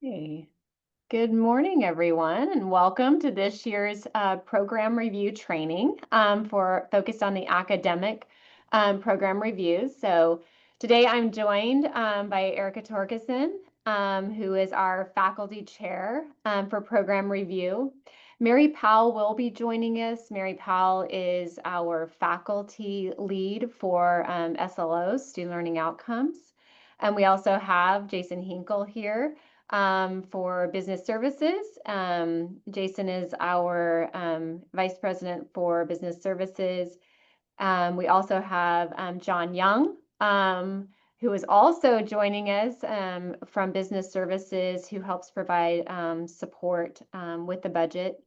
Hey, good morning, everyone, and welcome to this year's program review training for focused on the academic program reviews. So today I'm joined by Erica Torkelson, who is our faculty chair for program review. Mary Powell will be joining us. Mary Powell is our faculty lead for SLOs, Student Learning Outcomes. And we also have Jason Hinkle here for business services. Jason is our vice president for business services. We also have John Young, who is also joining us from business services, who helps provide support with the budget.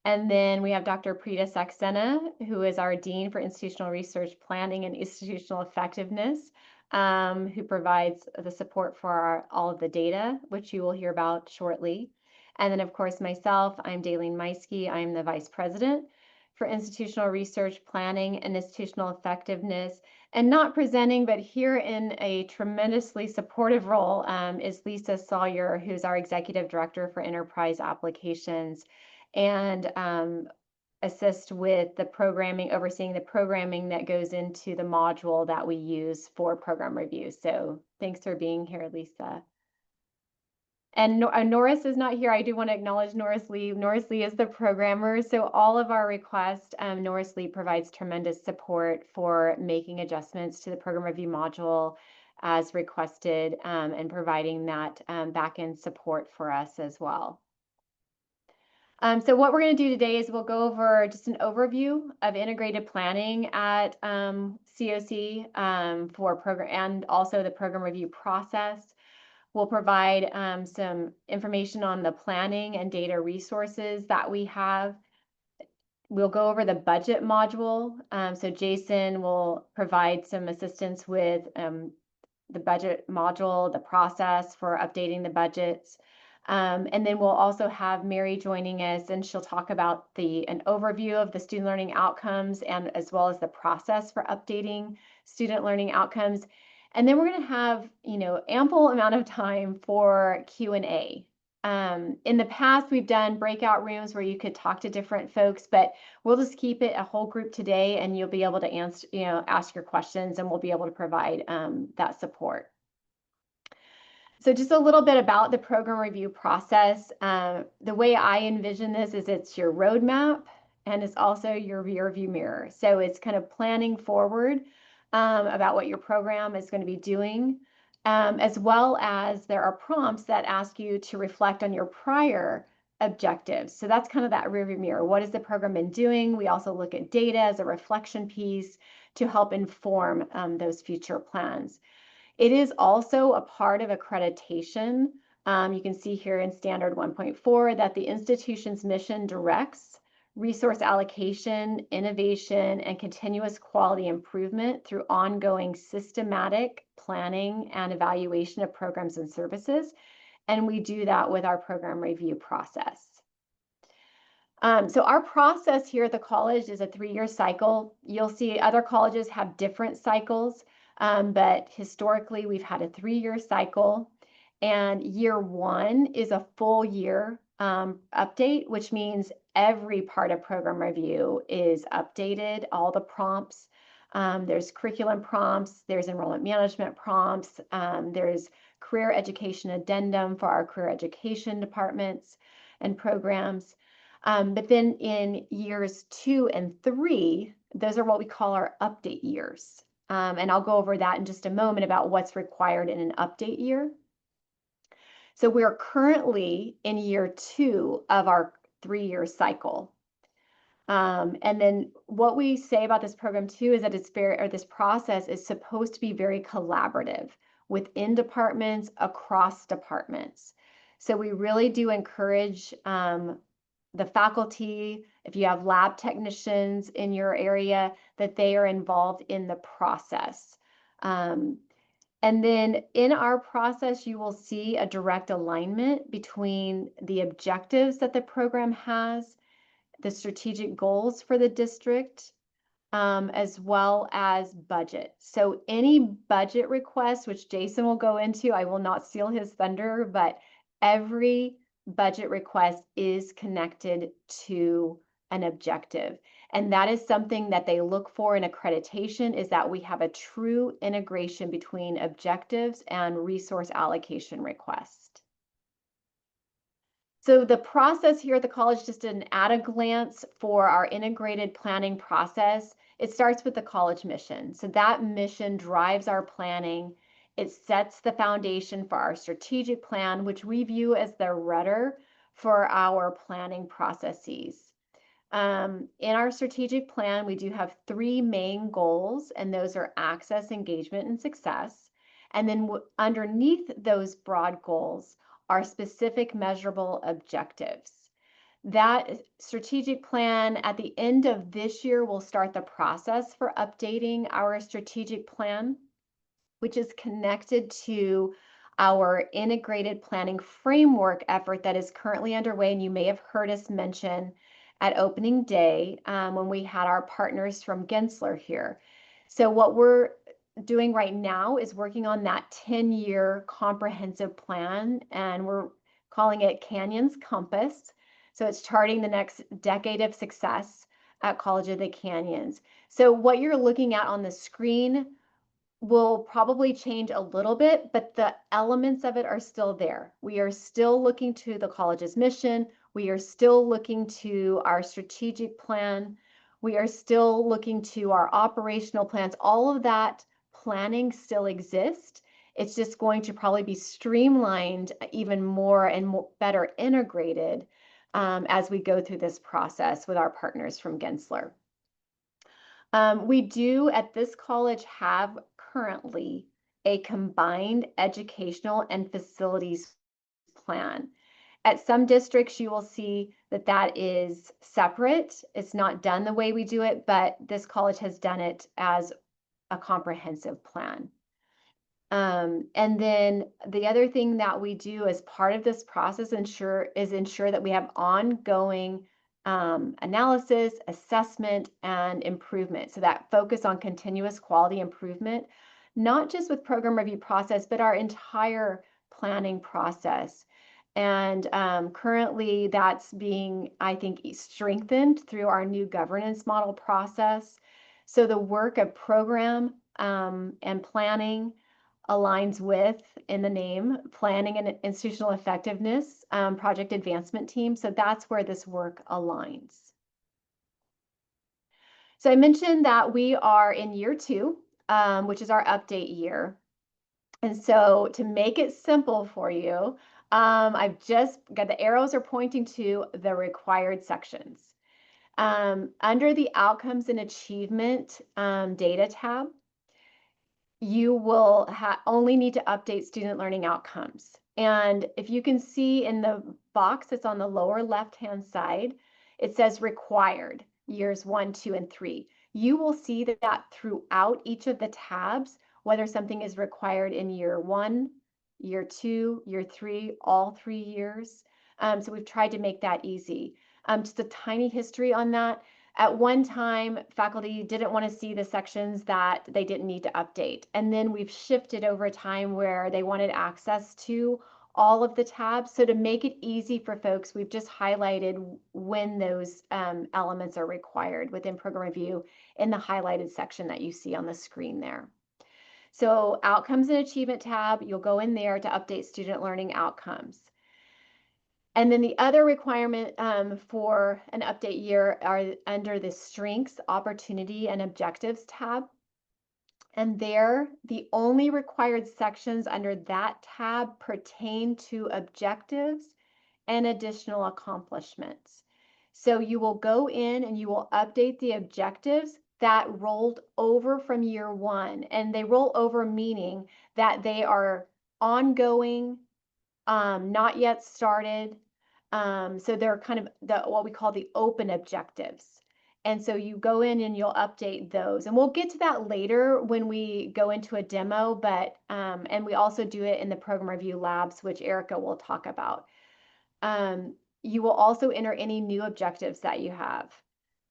And then we have Dr. Preeta Saxena, who is our Dean for Institutional Research Planning and Institutional Effectiveness, who provides the support for all of the data, which you will hear about shortly. And then, of course, myself, I'm Daleen Meiske. I'm the Vice President for Institutional Research Planning and Institutional Effectiveness. And not presenting, but here in a tremendously supportive role is Lisa Sawyer, who's our Executive Director for Enterprise Applications, and assist with the programming, overseeing the programming that goes into the module that we use for program review. So thanks for being here, Lisa. And Norris is not here. I do want to acknowledge Norris Lee. Norris Lee is the programmer. So all of our requests, Norris Lee provides tremendous support for making adjustments to the program review module as requested, and providing that back-end support for us as well. So what we're going to do today is we'll go over just an overview of integrated planning at COC for program, and also the program review process. We'll provide some information on the planning and data resources that we have. We'll go over the budget module. So Jason will provide some assistance with the budget module, the process for updating the budgets. And then we'll also have Mary joining us, and she'll talk about an overview of the student learning outcomes, and as well as the process for updating student learning outcomes. And then we're going to have, ample amount of time for Q&A. In the past, we've done breakout rooms where you could talk to different folks, but we'll just keep it a whole group today, and you'll be able to answer, ask your questions, and we'll be able to provide that support. So just a little bit about the program review process. The way I envision this is it's your roadmap, and it's also your rear view mirror. So it's kind of planning forward about what your program is going to be doing, as well as there are prompts that ask you to reflect on your prior objectives. So that's kind of that rear view mirror. What has the program been doing? We also look at data as a reflection piece to help inform those future plans. It is also a part of accreditation. You can see here in Standard 1.4 that the institution's mission directs resource allocation, innovation, and continuous quality improvement through ongoing systematic planning and evaluation of programs and services. And we do that with our program review process. So our process here at the college is a 3-year cycle. You'll see other colleges have different cycles. But historically, we've had a 3-year cycle, and year 1 is a full year update, which means every part of program review is updated, all the prompts. There's curriculum prompts, there's enrollment management prompts, there's career education addendum for our career education departments and programs. But then in years 2 and 3, those are what we call our update years. And I'll go over that in just a moment about what's required in an update year. So we're currently in year 2 of our 3-year cycle. And then what we say about this program too is that this process is supposed to be very collaborative within departments, across departments. So we really do encourage the faculty, if you have lab technicians in your area, that they are involved in the process. And then in our process, you will see a direct alignment between the objectives that the program has, the strategic goals for the district, as well as budget. So any budget request, which Jason will go into, I will not steal his thunder, but every budget request is connected to an objective. And that is something that they look for in accreditation, is that we have a true integration between objectives and resource allocation request. So the process here at the college, just an at a glance for our integrated planning process, it starts with the college mission. So that mission drives our planning. It sets the foundation for our strategic plan, which we view as the rudder for our planning processes. In our strategic plan, we do have 3 main goals, and those are access, engagement, and success. And then underneath those broad goals are specific measurable objectives. That strategic plan at the end of this year will start the process for updating our strategic plan, which is connected to our integrated planning framework effort that is currently underway. And you may have heard us mention at opening day when we had our partners from Gensler here. So what we're doing right now is working on that 10-year comprehensive plan, and we're calling it Canyons Compass. So it's charting the next decade of success at College of the Canyons. So what you're looking at on the screen will probably change a little bit, but the elements of it are still there. We are still looking to the college's mission. We are still looking to our strategic plan. We are still looking to our operational plans. All of that planning still exists. It's just going to probably be streamlined even more and more, better integrated as we go through this process with our partners from Gensler. We do at this college have currently a combined educational and facilities plan. At some districts, you will see that that is separate. It's not done the way we do it, but this college has done it as a comprehensive plan. And then the other thing that we do as part of this process is ensure that we have ongoing analysis, assessment, and improvement. So that focus on continuous quality improvement, not just with program review process, but our entire planning process. And currently that's being, I think, strengthened through our new governance model process. So the work of program and planning aligns with, in the name, planning and institutional effectiveness project advancement team. So that's where this work aligns. So I mentioned that we are in year 2, which is our update year. And so to make it simple for you, I've just got the arrows are pointing to the required sections. Under the outcomes and achievement data tab, you will only need to update student learning outcomes. And if you can see in the box that's on the lower left-hand side, it says required years 1, 2, and 3. You will see that throughout each of the tabs, whether something is required in year 1, year 2, year 3, all 3 years. So we've tried to make that easy. Just a tiny history on that. At one time, faculty didn't want to see the sections that they didn't need to update. And then we've shifted over time where they wanted access to all of the tabs. So to make it easy for folks, we've just highlighted when those elements are required within program review in the highlighted section that you see on the screen there. So outcomes and achievement tab, you'll go in there to update student learning outcomes. And then the other requirement for an update year are under the strengths, opportunity, and objectives tab. And there, the only required sections under that tab pertain to objectives and additional accomplishments. So you will go in and you will update the objectives that rolled over from year 1. And they roll over meaning that they are ongoing, not yet started. So they're kind of what we call the open objectives. And so you go in and you'll update those. And we'll get to that later when we go into a demo, but and we also do it in the program review labs, which Erica will talk about. You will also enter any new objectives that you have.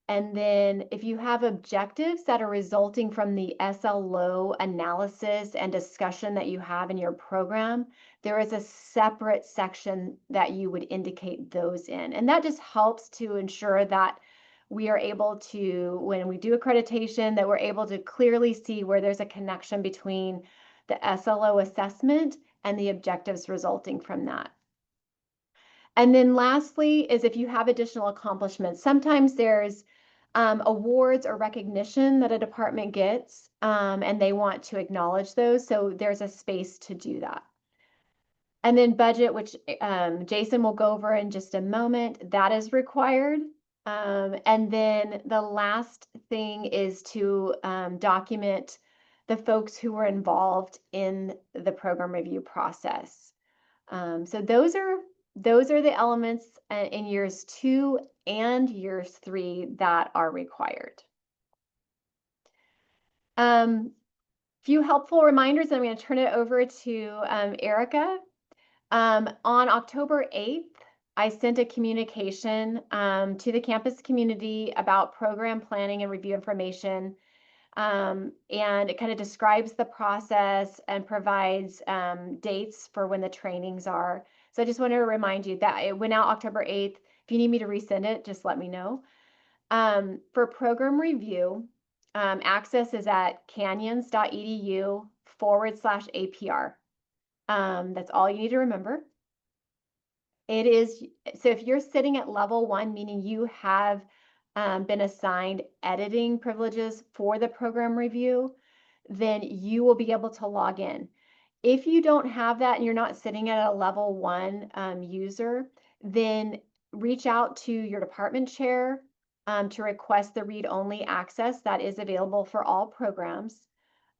And then if you have objectives that are resulting from the SLO analysis and discussion that you have in your program, there is a separate section that you would indicate those in. And that just helps to ensure that we are able to, when we do accreditation, that we're able to clearly see where there's a connection between the SLO assessment and the objectives resulting from that. And then lastly is if you have additional accomplishments. Sometimes there's awards or recognition that a department gets, and they want to acknowledge those. So there's a space to do that. And then budget, which Jason will go over in just a moment, that is required. And then the last thing is to document the folks who were involved in the program review process. So those are the elements in years 2 and years 3 that are required. Few helpful reminders, and I'm going to turn it over to Erica. On October 8th, I sent a communication to the campus community about program planning and review information. And it kind of describes the process and provides dates for when the trainings are. So I just wanted to remind you that it went out October 8th. If you need me to resend it, just let me know. For program review, access is at canyons.edu/APR. That's all you need to remember. It is, so if you're sitting at level 1, meaning you have been assigned editing privileges for the program review, then you will be able to log in. If you don't have that and you're not sitting at a level 1 user, then reach out to your department chair to request the read-only access that is available for all programs.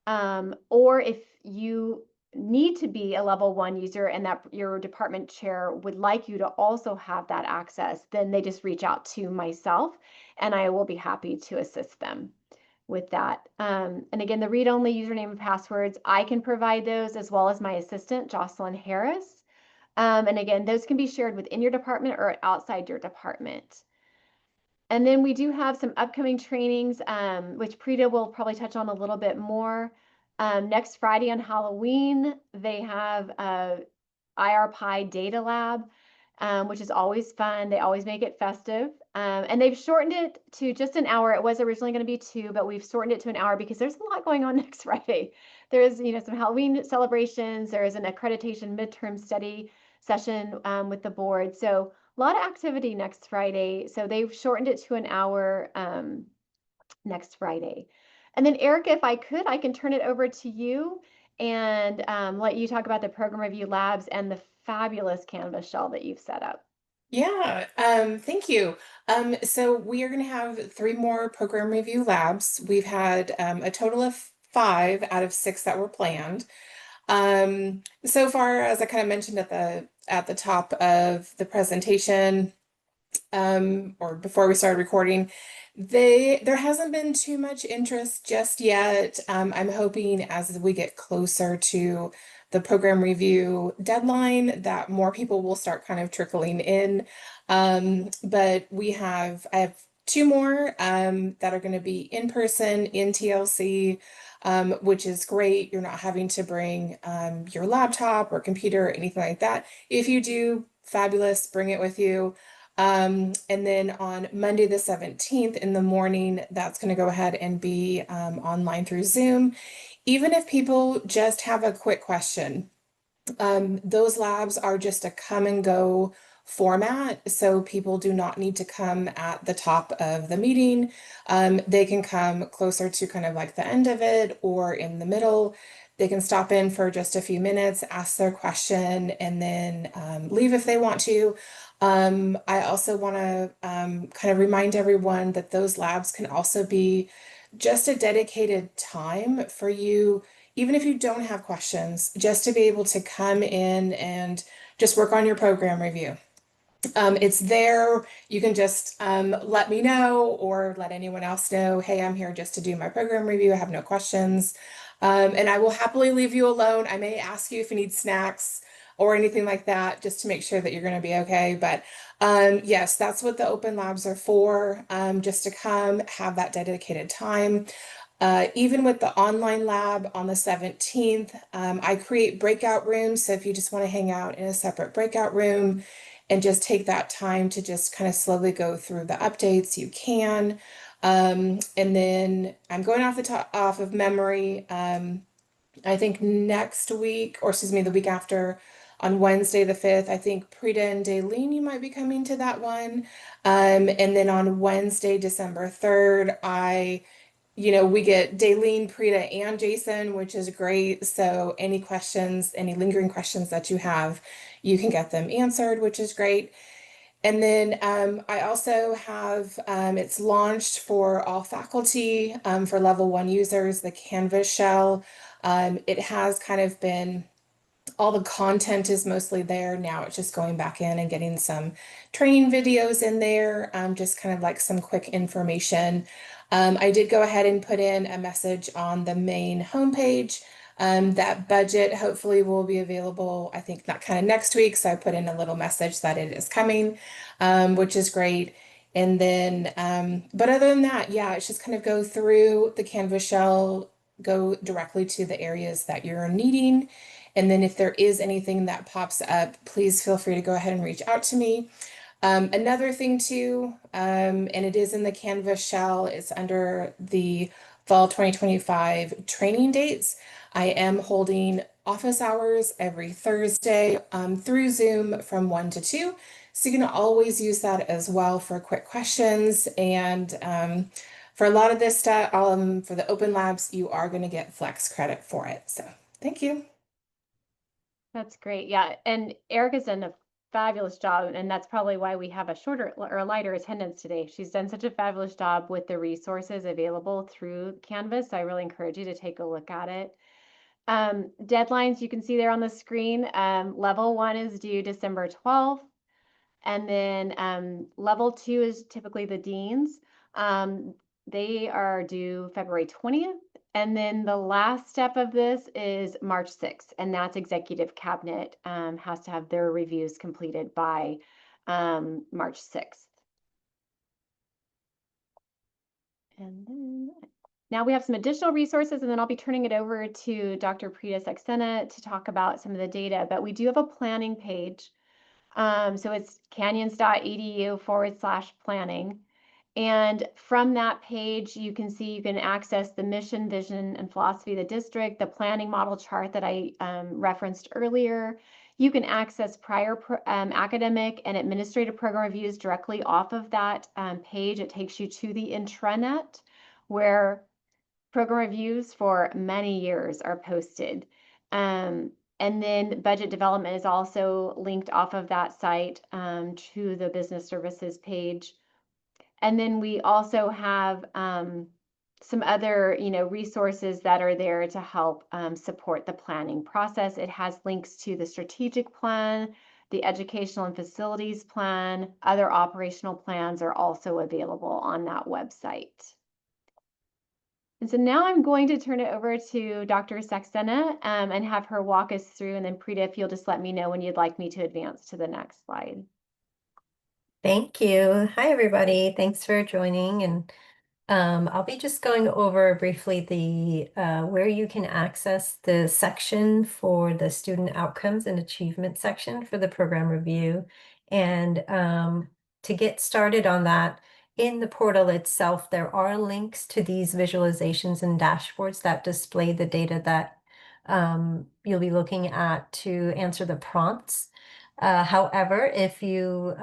Or if you need to be a level 1 user and that your department chair would like you to also have that access, then they just reach out to myself and I will be happy to assist them with that. And again, the read-only username and passwords, I can provide those as well as my assistant, Jocelyn Harris. And again, those can be shared within your department or outside your department. And then we do have some upcoming trainings, which Preeta will probably touch on a little bit more. Next Friday on Halloween, they have a IR Data Lab, which is always fun. They always make it festive. And they've shortened it to just an hour. It was originally going to be 2, but we've shortened it to an hour because there's a lot going on next Friday. There's, some Halloween celebrations. There is an accreditation midterm study session with the board. So a lot of activity next Friday. So they've shortened it to an hour next Friday. And then Erica, if I could, I can turn it over to you and let you talk about the program review labs and the fabulous Canvas shell that you've set up. Yeah, thank you. So we are going to have 3 more program review labs. We've had a total of 5 out of 6 that were planned. So far, as I kind of mentioned at the top of the presentation, or before we started recording, there hasn't been too much interest just yet. I'm hoping as we get closer to the program review deadline that more people will start kind of trickling in. But I have 2 more that are going to be in person in TLC, which is great. You're not having to bring your laptop or computer or anything like that. If you do, fabulous, bring it with you. And then on Monday the 17th in the morning, that's going to go ahead and be online through Zoom. Even if people just have a quick question, those labs are just a come and go format, so people do not need to come at the top of the meeting. They can come closer to kind of like the end of it or in the middle. They can stop in for just a few minutes, ask their question, and then leave if they want to. I also want to kind of remind everyone that those labs can also be just a dedicated time for you, even if you don't have questions, just to be able to come in and just work on your program review. It's there. You can just let me know or let anyone else know, hey, I'm here just to do my program review. I have no questions. And I will happily leave you alone. I may ask you if you need snacks. or anything like that, just to make sure that you're going to be okay. But yes, that's what the open labs are for, just to come have that dedicated time. Even with the online lab on the 17th, I create breakout rooms. So if you just want to hang out in a separate breakout room and just take that time to just kind of slowly go through the updates, you can. And then I'm going off the top off of memory. I think next week, or excuse me, the week after, on Wednesday the 5th, I think Prita and Daleen, you might be coming to that one. And then on Wednesday, December 3rd, we get Daleen, Prita, and Jason, which is great. So any questions, any lingering questions that you have, you can get them answered, which is great. And then I also have, it's launched for all faculty, for level 1 users, the Canvas shell. It has kind of been, all the content is mostly there. Now it's just going back in and getting some training videos in there, just kind of like some quick information. I did go ahead and put in a message on the main homepage. That budget hopefully will be available, I think, not kind of next week. So I put in a little message that it is coming, which is great. And then, but other than that, yeah, it's just kind of go through the Canvas shell, go directly to the areas that you're needing. And then if there is anything that pops up, please feel free to go ahead and reach out to me. Another thing too, and it is in the Canvas shell, it's under the fall 2025 training dates. I am holding office hours every Thursday through Zoom from 1 to 2. So you can always use that as well for quick questions. And for a lot of this stuff, for the open labs, you are going to get flex credit for it. So thank you. That's great. Yeah. And Erica's done a fabulous job. And that's probably why we have a shorter or a lighter attendance today. She's done such a fabulous job with the resources available through Canvas. So I really encourage you to take a look at it. Deadlines you can see there on the screen. Level 1 is due December 12th. And then level 2 is typically the deans. They are due February 20th. And then the last step of this is March 6th, and that's executive cabinet has to have their reviews completed by March 6th. And then now we have some additional resources, and then I'll be turning it over to Dr. Prita Saxena to talk about some of the data, but we do have a planning page. So it's canyons.edu/planning. And from that page, you can see you can access the mission, vision, and philosophy of the district, the planning model chart that I referenced earlier. You can access prior academic and administrative program reviews directly off of that page. It takes you to the intranet where program reviews for many years are posted. And then budget development is also linked off of that site to the business services page. And then we also have some other, resources that are there to help support the planning process. It has links to the strategic plan, the educational and facilities plan. Other operational plans are also available on that website. And so now I'm going to turn it over to Dr. Saxena and have her walk us through. And then Prita, if you'll just let me know when you'd like me to advance to the next slide. Thank you. Hi, everybody. Thanks for joining. And I'll be just going over briefly the where you can access the section for the student outcomes and achievement section for the program review. And to get started on that, in the portal itself, there are links to these visualizations and dashboards that display the data that you'll be looking at to answer the prompts. However, if you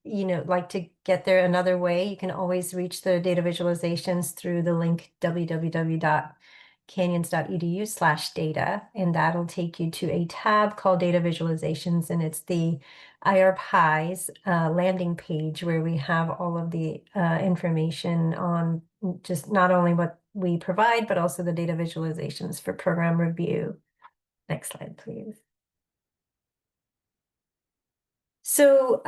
like to get there another way, you can always reach the data visualizations through the link www.canyons.edu/data, and that'll take you to a tab called Data Visualizations, and it's the IRPI's landing page where we have all of the information on just not only what we provide, but also the data visualizations for program review. Next slide, please. So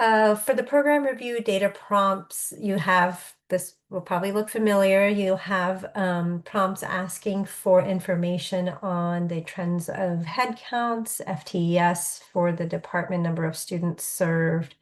for the program review data prompts, you have this will probably look familiar. You'll have prompts asking for information on the trends of headcounts, FTES for the department, number of students served,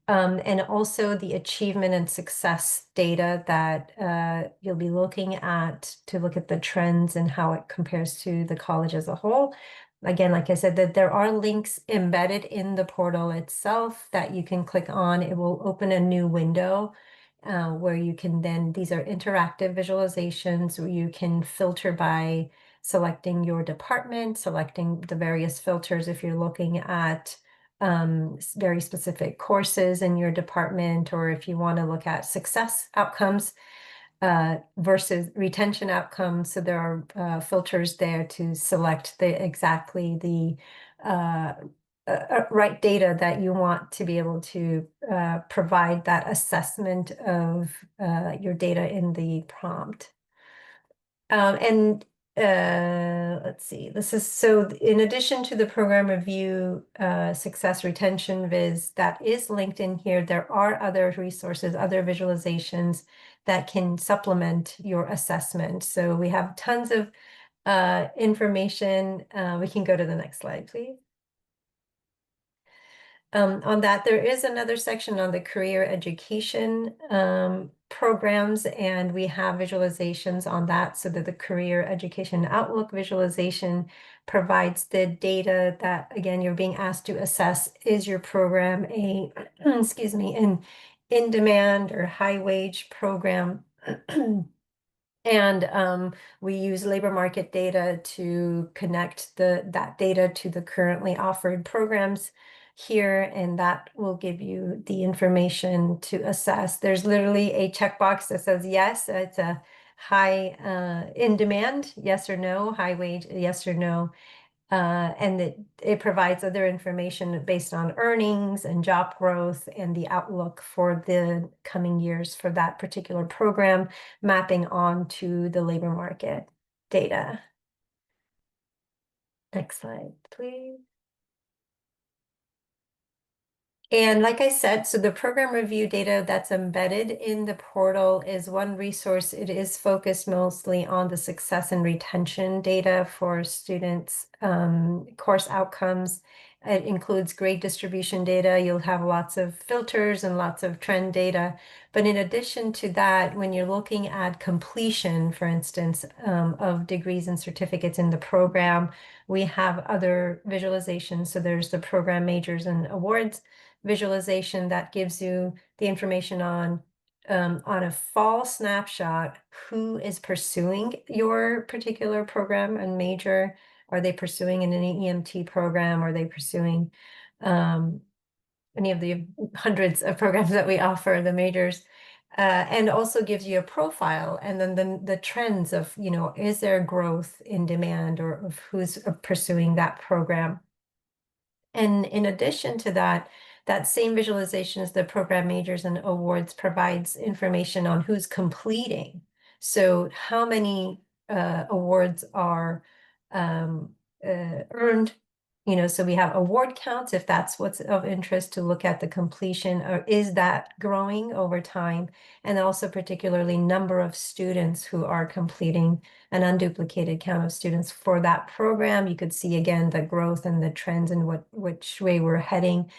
and also the achievement and success data that you'll be looking at to look at the trends and how it compares to the college as a whole. Again, like I said, that there are links embedded in the portal itself that you can click on. It will open a new window where you can then, these are interactive visualizations where you can filter by selecting your department, selecting the various filters if you're looking at very specific courses in your department, or if you want to look at success outcomes versus retention outcomes. So there are filters there to select exactly the right data that you want to be able to provide that assessment of your data in the prompt. And let's see, this is so in addition to the program review, success retention viz that is linked in here, there are other resources, other visualizations that can supplement your assessment. So we have tons of information. We can go to the next slide, please. On that, there is another section on the career education programs, and we have visualizations on that. So that the career education outlook visualization provides the data that, again, you're being asked to assess, is your program a, excuse me, an in-demand or high-wage program? And we use labor market data to connect that data to the currently offered programs here, and that will give you the information to assess. There's literally a checkbox that says yes, it's a high in demand, yes or no, high wage, yes or no. And it provides other information based on earnings and job growth and the outlook for the coming years for that particular program, mapping onto the labor market data. Next slide, please. And like I said, so the program review data that's embedded in the portal is one resource. It is focused mostly on the success and retention data for students' course outcomes. It includes grade distribution data. You'll have lots of filters and lots of trend data. But in addition to that, when you're looking at completion, for instance, of degrees and certificates in the program, we have other visualizations. So there's the program majors and awards visualization that gives you the information on a fall snapshot, who is pursuing your particular program and major. Are they pursuing an EMT program? Are they pursuing any of the hundreds of programs that we offer, the majors? And also gives you a profile and then the trends of, is there growth in demand or of who's pursuing that program? And in addition to that, that same visualization as the program majors and awards provides information on who's completing. So how many awards are earned, so we have award counts, if that's what's of interest, to look at the completion, or is that growing over time? And also particularly number of students who are completing, an unduplicated count of students for that program. You could see again the growth and the trends and which way we're heading.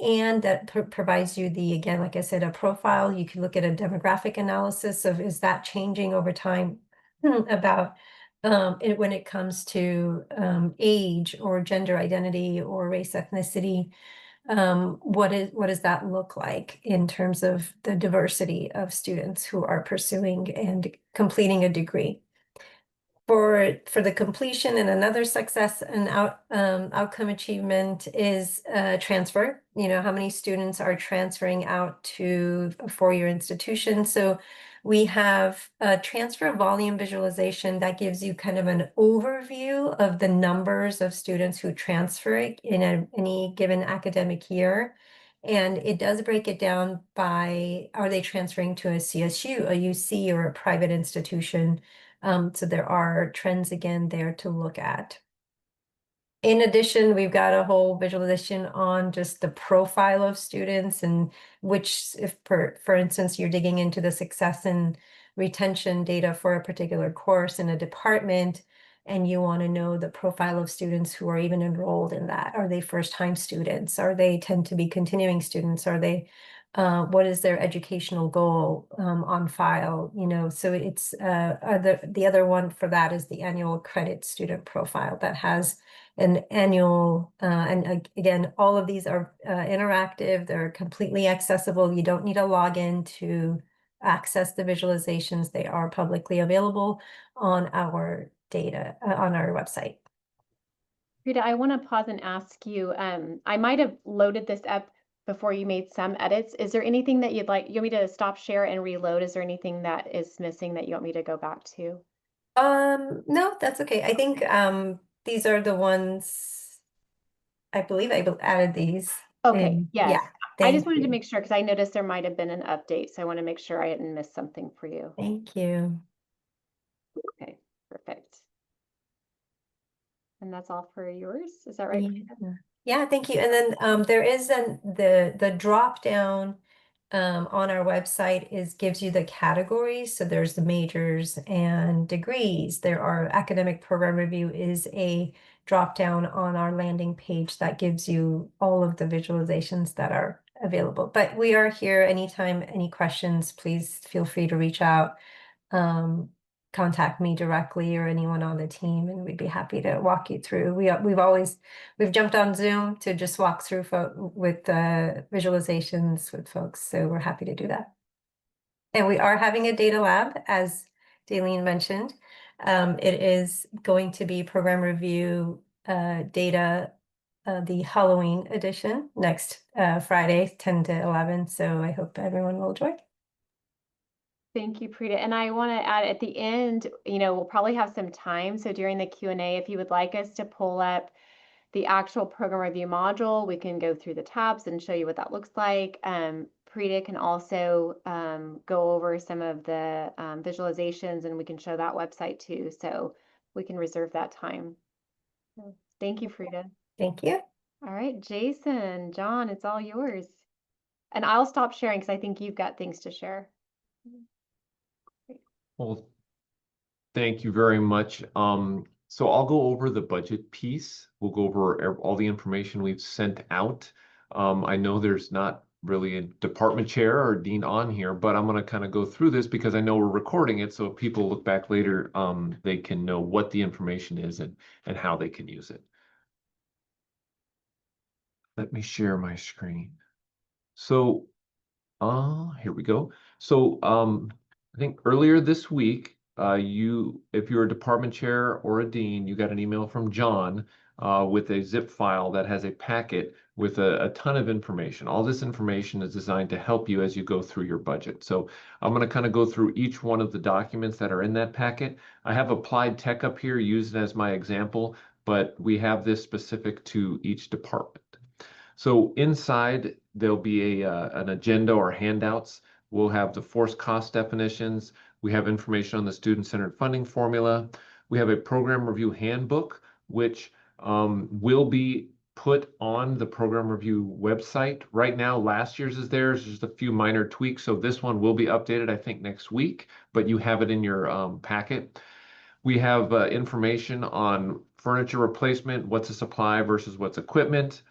And that provides you again, like I said, a profile. You can look at a demographic analysis of, is that changing over time about when it comes to age or gender identity or race, ethnicity. What does that look like in terms of the diversity of students who are pursuing and completing a degree? For the completion, and another success and outcome achievement is transfer. How many students are transferring out to a four-year institution? So we have a transfer volume visualization that gives you kind of an overview of the numbers of students who transfer in any given academic year. And it does break it down by, are they transferring to a CSU, a UC, or a private institution? So there are trends again there to look at. In addition, we've got a whole visualization on just the profile of students and which, if for instance, you're digging into the success and retention data for a particular course in a department, and you want to know the profile of students who are even enrolled in that. Are they first-time students? Are they tend to be continuing students? Are they, what is their educational goal on file? You know, so it's the other one for that is the annual credit student profile that has an annual, again, all of these are interactive. They're completely accessible. You don't need a login to access the visualizations. They are publicly available on our data, on our website. Rita, I want to pause and ask you, I might have loaded this up before you made some edits. Is there anything that you want me to stop share and reload? Is there anything that is missing that you want me to go back to? No, that's okay. I think these are the ones, I believe I added these. Okay, yes. Yeah, I just thank wanted to you. make sure because I noticed there might have been an update, so I want to make sure I hadn't missed something for you. Thank you. Okay, perfect. And that's all for yours, is that right? Yeah. Yeah, thank you. And then there is the drop down on our website gives you the categories. So there's the majors and degrees. There are academic program review is a drop down on our landing page that gives you all of the visualizations that are available. But we are here anytime, any questions, please feel free to reach out. Contact me directly or anyone on the team, and we'd be happy to walk you through. We've jumped on Zoom to just walk through with visualizations with folks, so we're happy to do that. And we are having a data lab, as Daleen mentioned. It is going to be program review data, the Halloween edition next Friday, 10 to 11. So I hope everyone will join. Thank you, Preeta. And I want to add at the end, we'll probably have some time. So during the Q&A, if you would like us to pull up the actual program review module, we can go through the tabs and show you what that looks like. Preeta can also go over some of the visualizations, and we can show that website too. So we can reserve that time. So thank you, Preeta. Thank you. All right, Jason, John, it's all yours. And I'll stop sharing because I think you've got things to share. Well, thank you very much. So I'll go over the budget piece. We'll go over all the information we've sent out. I know there's not really a department chair or dean on here, but I'm going to kind of go through this because I know we're recording it. So if people look back later, they can know what the information is and how they can use it. Let me share my screen. So, here we go. So, I think earlier this week, if you're a department chair or a dean, you got an email from John with a zip file that has a packet with a ton of information. All this information is designed to help you as you go through your budget. So I'm going to kind of go through each one of the documents that are in that packet. I have Applied Tech up here, used as my example, but we have this specific to each department. So inside, there'll be an agenda or handouts. We'll have the force cost definitions. We have information on the student-centered funding formula. We have a program review handbook, which will be put on the program review website. Right now, last year's is there. There's just a few minor tweaks. So this one will be updated, I think, next week, but you have it in your packet. We have information on furniture replacement, what's a supply versus what's equipment.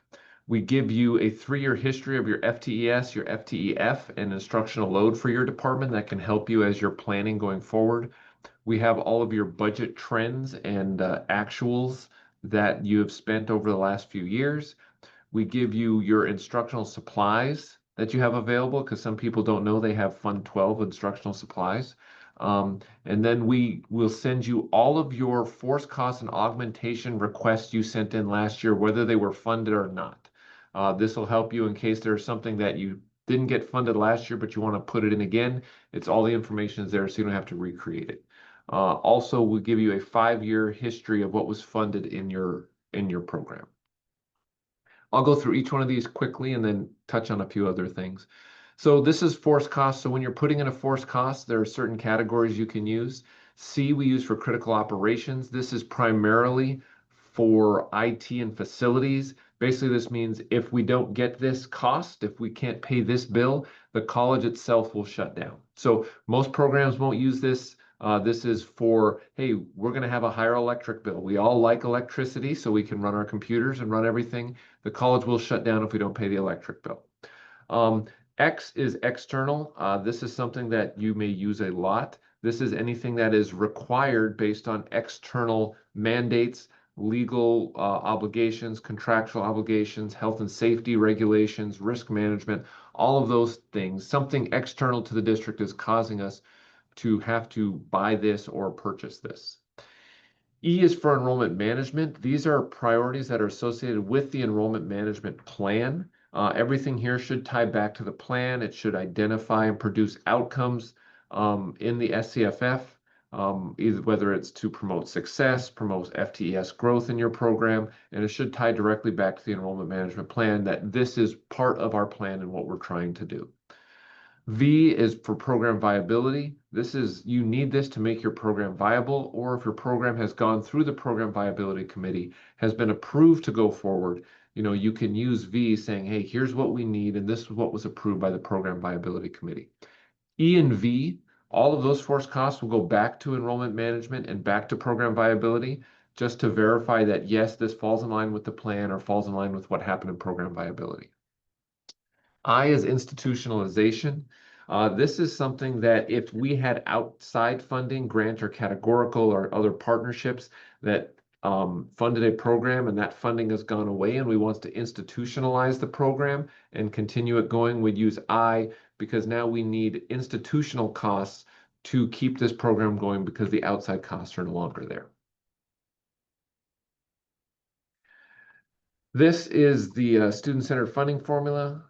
We give you a 3-year history of your FTES, your FTEF, and instructional load for your department that can help you as you're planning going forward. We have all of your budget trends and actuals that you have spent over the last few years. We give you your instructional supplies that you have available because some people don't know they have Fund 12 instructional supplies. And then we will send you all of your force costs and augmentation requests you sent in last year, whether they were funded or not. This will help you in case there's something that you didn't get funded last year, but you want to put it in again. It's all the information is there, so you don't have to recreate it. Also, we'll give you a 5-year history of what was funded in your program. I'll go through each one of these quickly and then touch on a few other things. So this is force cost. So when you're putting in a force cost, there are certain categories you can use. C we use for critical operations. This is primarily for IT and facilities. Basically, this means if we don't get this cost, if we can't pay this bill, the college itself will shut down. So most programs won't use this. This is for, hey, we're going to have a higher electric bill. We all like electricity, so we can run our computers and run everything. The college will shut down if we don't pay the electric bill. X is external. This is something that you may use a lot. This is anything that is required based on external mandates, legal obligations, contractual obligations, health and safety regulations, risk management, all of those things. Something external to the district is causing us to have to buy this or purchase this. E is for enrollment management. These are priorities that are associated with the enrollment management plan. Everything here should tie back to the plan. It should identify and produce outcomes in the SCFF, either whether it's to promote success, promote FTES growth in your program, and it should tie directly back to the enrollment management plan that this is part of our plan and what we're trying to do. V is for program viability. This is, you need this to make your program viable, or if your program has gone through the program viability committee, has been approved to go forward, you can use V saying, hey, here's what we need, and this is what was approved by the program viability committee. E and V, all of those forced costs will go back to enrollment management and back to program viability, just to verify that, yes, this falls in line with the plan or falls in line with what happened in program viability. I is institutionalization. This is something that if we had outside funding, grant or categorical or other partnerships that funded a program and that funding has gone away and we want to institutionalize the program and continue it going, we'd use I, because now we need institutional costs to keep this program going because the outside costs are no longer there. This is the student-centered funding formula.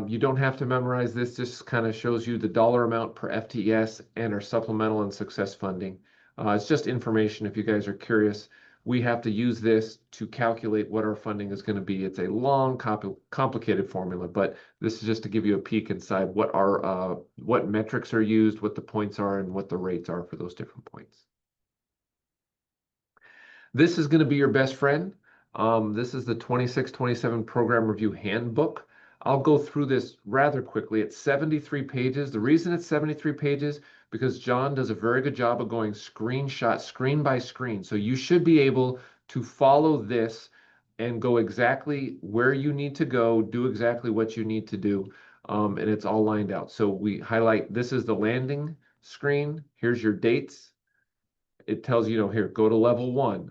You don't have to memorize this. This kind of shows you the dollar amount per FTES and our supplemental and success funding. It's just information if you guys are curious. We have to use this to calculate what our funding is going to be. It's a long, complicated formula, but this is just to give you a peek inside what metrics are used, what the points are, and what the rates are for those different points. This is going to be your best friend. This is the 26-27 Program Review Handbook. I'll go through this rather quickly. It's 73 pages. The reason it's 73 pages, because John does a very good job of going screenshot, screen by screen. So you should be able to follow this and go exactly where you need to go, do exactly what you need to do, and it's all lined out. So we highlight, this is the landing screen. Here's your dates. It tells you, here, go to level 1.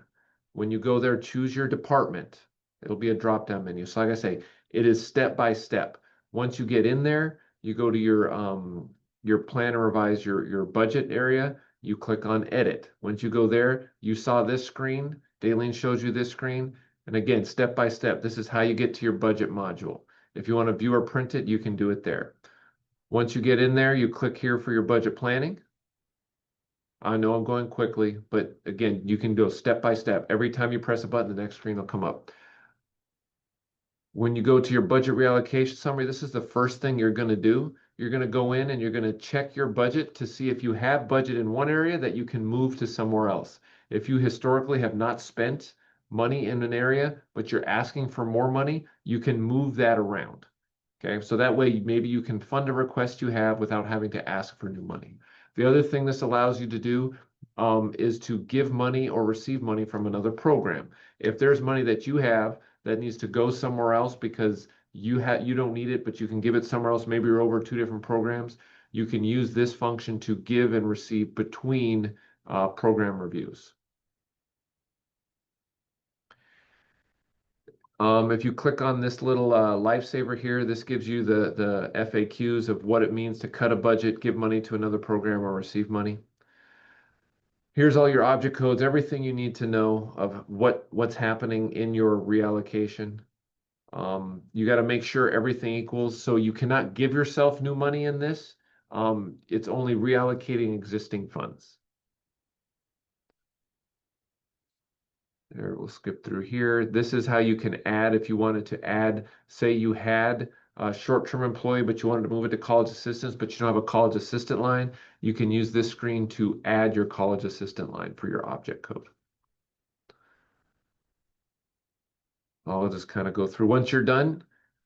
When you go there, choose your department. It'll be a drop-down menu. So like I say, it is step by step. Once you get in there, you go to your plan and revise your budget area. You click on edit. Once you go there, you saw this screen. Daleen shows you this screen. And again, step by step, this is how you get to your budget module. If you want to view or print it, you can do it there. Once you get in there, you click here for your budget planning. I know I'm going quickly, but again, you can go step by step. Every time you press a button, the next screen will come up. When you go to your budget reallocation summary, this is the first thing you're going to do. You're going to go in and you're going to check your budget to see if you have budget in one area that you can move to somewhere else. If you historically have not spent money in an area, but you're asking for more money, you can move that around. Okay, so that way maybe you can fund a request you have without having to ask for new money. The other thing this allows you to do is to give money or receive money from another program. If there's money that you have that needs to go somewhere else because you don't need it, but you can give it somewhere else, maybe you're over 2 different programs, you can use this function to give and receive between program reviews. If you click on this little lifesaver here, this gives you the FAQs of what it means to cut a budget, give money to another program, or receive money. Here's all your object codes, everything you need to know of what's happening in your reallocation. You got to make sure everything equals, so you cannot give yourself new money in this. It's only reallocating existing funds. There, we'll skip through here. This is how you can add if you wanted to add, say you had a short-term employee, but you wanted to move it to college assistants, but you don't have a college assistant line. You can use this screen to add your college assistant line for your object code. I'll just kind of go through. Once you're done,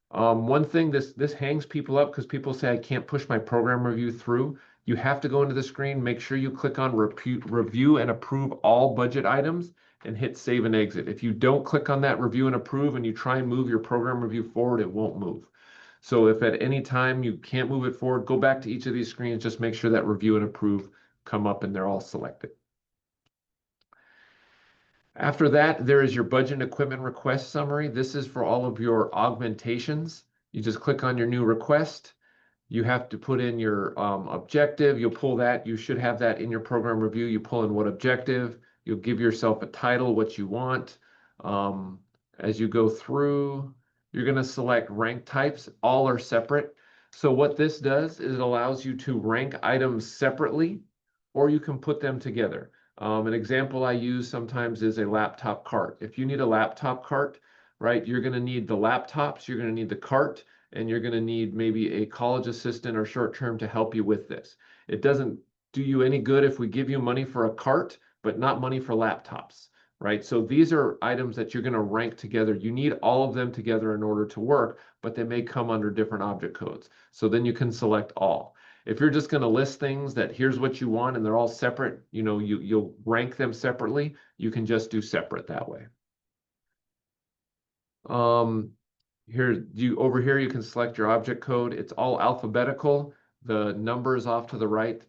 one thing this hangs people up because people say I can't push my program review through. You have to go into the screen, make sure you click on review and approve all budget items and hit save and exit. If you don't click on that review and approve and you try and move your program review forward, it won't move. So if at any time you can't move it forward, go back to each of these screens, just make sure that review and approve come up and they're all selected. After that, there is your budget and equipment request summary. This is for all of your augmentations. You just click on your new request. You have to put in your objective. You'll pull that. You should have that in your program review. You pull in what objective. You'll give yourself a title, what you want. As you go through, you're going to select rank types. All are separate. So what this does is it allows you to rank items separately, or you can put them together. An example I use sometimes is a laptop cart. If you need a laptop cart, right, you're going to need the laptops, you're going to need the cart, and you're going to need maybe a college assistant or short term to help you with this. It doesn't do you any good if we give you money for a cart, but not money for laptops, right? So these are items that you're going to rank together. You need all of them together in order to work, but they may come under different object codes. So then you can select all. If you're just going to list things that here's what you want and they're all separate, you know, you'll rank them separately, you can just do separate that way. Over here you can select your object code. It's all alphabetical. The number is off to the right.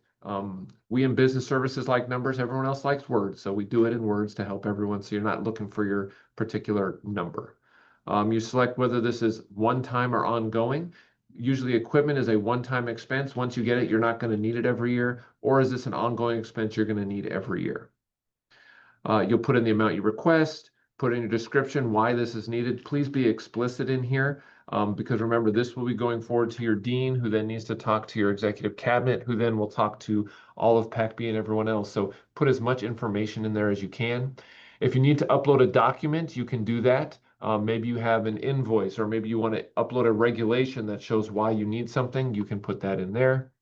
We in business services like numbers. Everyone else likes words, so we do it in words to help everyone, so you're not looking for your particular number. You select whether this is one-time or ongoing. Usually equipment is a one-time expense. Once you get it, you're not going to need it every year. Or is this an ongoing expense you're going to need every year? You'll put in the amount you request, put in your description why this is needed. Please be explicit in here because remember, this will be going forward to your dean, who then needs to talk to your executive cabinet, who then will talk to all of PACB and everyone else. So put as much information in there as you can. If you need to upload a document, you can do that. Maybe you have an invoice, or maybe you want to upload a regulation that shows why you need something. You can put that in there.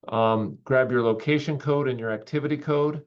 Grab your location code and your activity code.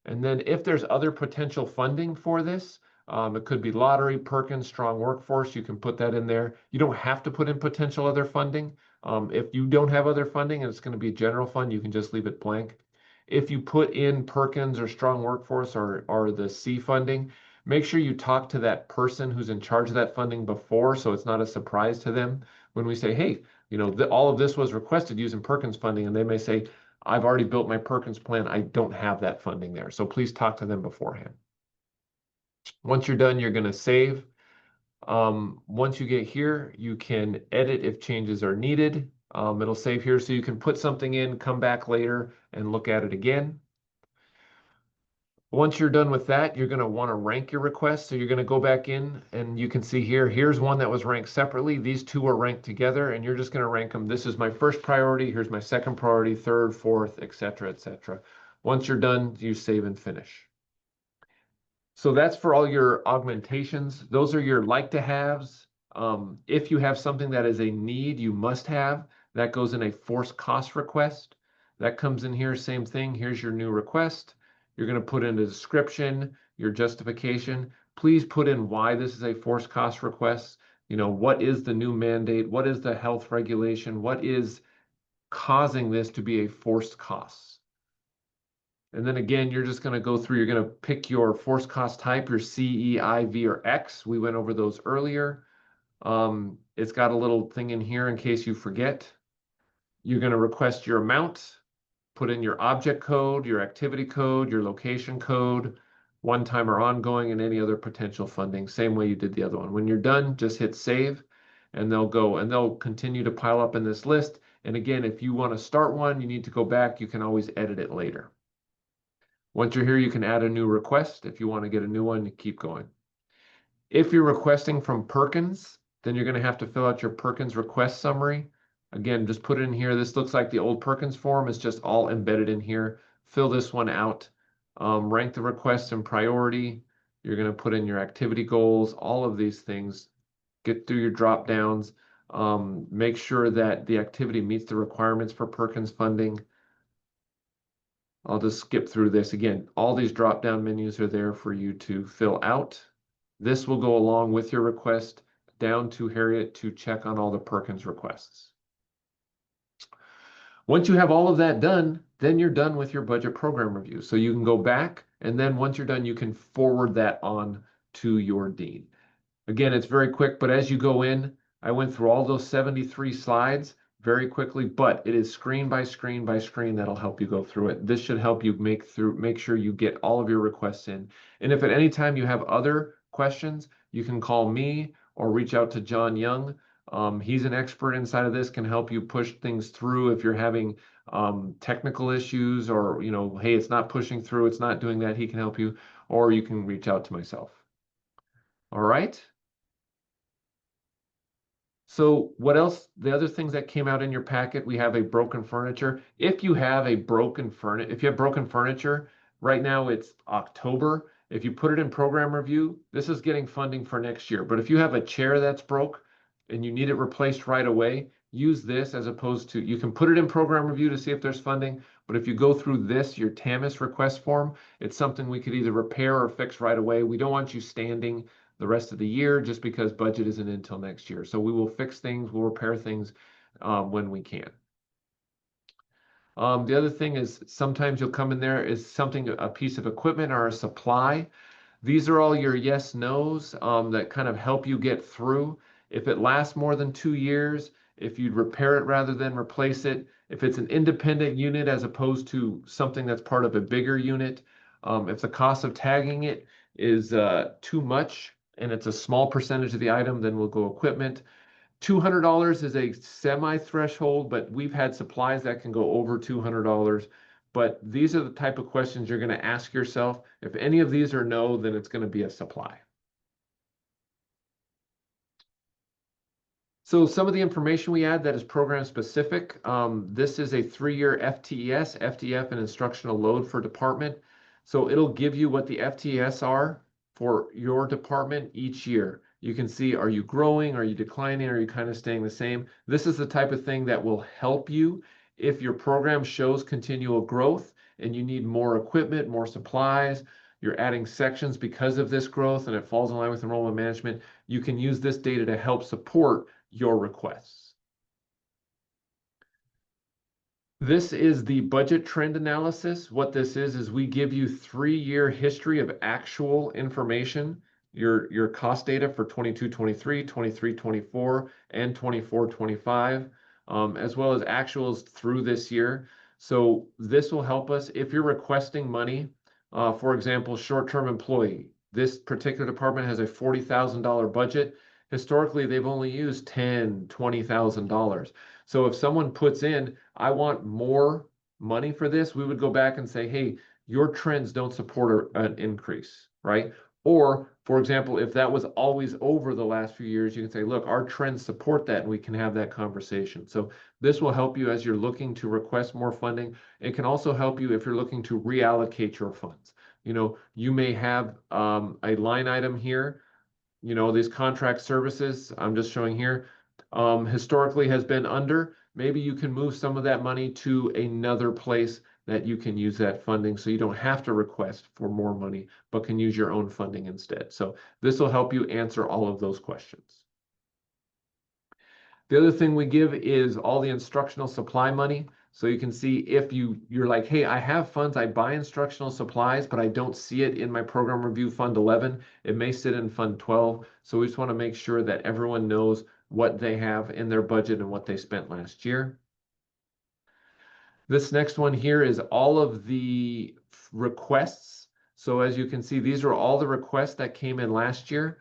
And then if there's other potential funding for this, it could be lottery, Perkins, strong workforce, you can put that in there. You don't have to put in potential other funding. If you don't have other funding and it's going to be a general fund, you can just leave it blank. If you put in Perkins or strong workforce or the C funding, make sure you talk to that person who's in charge of that funding before, so it's not a surprise to them when we say, hey, you know, all of this was requested using Perkins funding, and they may say, I've already built my Perkins plan. I don't have that funding there. So please talk to them beforehand. Once you're done, you're going to save. Once you get here, you can edit if changes are needed. It'll save here so you can put something in, come back later and look at it again. Once you're done with that, you're going to want to rank your request. So you're going to go back in and you can see here, here's one that was ranked separately. These two are ranked together and you're just going to rank them. This is my first priority. Here's my second priority, third, fourth, etc., etc. Once you're done, you save and finish. So that's for all your augmentations. Those are your like to haves. If you have something that is a need you must have, that goes in a forced cost request. That comes in here, same thing. Here's your new request. You're going to put in a description, your justification. Please put in why this is a forced cost request. You know, what is the new mandate? What is the health regulation? What is causing this to be a forced cost? And then again, you're just going to go through, you're going to pick your forced cost type, your C, E, I, V, or X. We went over those earlier. It's got a little thing in here in case you forget. You're going to request your amount. Put in your object code, your activity code, your location code, one-time or ongoing, and any other potential funding, same way you did the other one. When you're done, just hit save, and they'll continue to pile up in this list. And again, if you want to start one, you need to go back. You can always edit it later. Once you're here, you can add a new request. If you want to get a new one, keep going. If you're requesting from Perkins, then you're going to have to fill out your Perkins request summary. Again, just put it in here. This looks like the old Perkins form. It's just all embedded in here. Fill this one out. Rank the requests in priority. You're going to put in your activity goals, all of these things. Get through your drop downs. Make sure that the activity meets the requirements for Perkins funding. I'll just skip through this. Again, all these drop down menus are there for you to fill out. This will go along with your request down to Harriet to check on all the Perkins requests. Once you have all of that done, then you're done with your budget program review. So you can go back, and then once you're done, you can forward that on to your dean. Again, it's very quick, but as you go in, I went through all those 73 slides very quickly, but it is screen by screen by screen that'll help you go through it. This should help you make sure you get all of your requests in. And if at any time you have other questions, you can call me or reach out to John Young. He's an expert inside of this, can help you push things through if you're having technical issues, or, hey, it's not pushing through, it's not doing that, he can help you, or you can reach out to myself. All right. So what else? The other things that came out in your packet, we have a broken furniture. If you have broken furniture, right now it's October. If you put it in program review, this is getting funding for next year. But if you have a chair that's broke and you need it replaced right away, use this as opposed to, you can put it in program review to see if there's funding. But if you go through this, your TAMIS request form, it's something we could either repair or fix right away. We don't want you standing the rest of the year just because budget isn't until next year. So we will fix things, we'll repair things when we can. The other thing is sometimes you'll come in there is something, a piece of equipment or a supply. These are all your yes, no's that kind of help you get through. If it lasts more than 2 years, if you'd repair it rather than replace it, if it's an independent unit as opposed to something that's part of a bigger unit, if the cost of tagging it is too much and it's a small percentage of the item, then we'll go equipment. $200 is a semi-threshold, but we've had supplies that can go over $200. But these are the type of questions you're going to ask yourself. If any of these are no, then it's going to be a supply. So some of the information we add that is program specific. This is a 3-year FTES, FTF, and instructional load for department. So it'll give you what the FTES are for your department each year. You can see, are you growing? Are you declining? Are you kind of staying the same? This is the type of thing that will help you if your program shows continual growth and you need more equipment, more supplies, you're adding sections because of this growth and it falls in line with enrollment management. You can use this data to help support your requests. This is the budget trend analysis. What this is we give you 3-year history of actual information, your cost data for 22-23, 23-24, and 24-25, as well as actuals through this year. So this will help us if you're requesting money. For example, short-term employee. This particular department has a $40,000 budget. Historically, they've only used $10,000, $20,000. So if someone puts in, I want more money for this, we would go back and say, hey, your trends don't support an increase, right? Or, for example, if that was always over the last few years, you can say, look, our trends support that, and we can have that conversation. So this will help you as you're looking to request more funding. It can also help you if you're looking to reallocate your funds. You may have a line item here, these contract services, I'm just showing here, historically has been under. Maybe you can move some of that money to another place that you can use that funding so you don't have to request for more money, but can use your own funding instead. So this will help you answer all of those questions. The other thing we give is all the instructional supply money. So you can see if you're like, hey, I have funds, I buy instructional supplies, but I don't see it in my program review fund 11. It may sit in fund 12. So we just want to make sure that everyone knows what they have in their budget and what they spent last year. This next one here is all of the requests. So as you can see, these are all the requests that came in last year.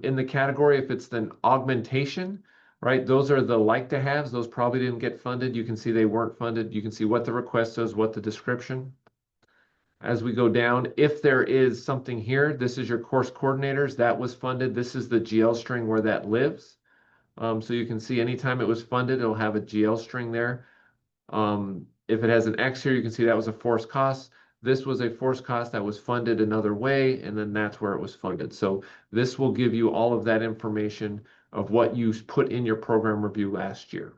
In the category, if it's an augmentation, right? Those are the like to haves. Those probably didn't get funded. You can see they weren't funded. You can see what the request is, what the description. As we go down, if there is something here, this is your course coordinators. That was funded. This is the GL string where that lives. So you can see anytime it was funded, it'll have a GL string there. If it has an X here, you can see that was a forced cost. This was a forced cost that was funded another way, and then that's where it was funded. So this will give you all of that information of what you put in your program review last year.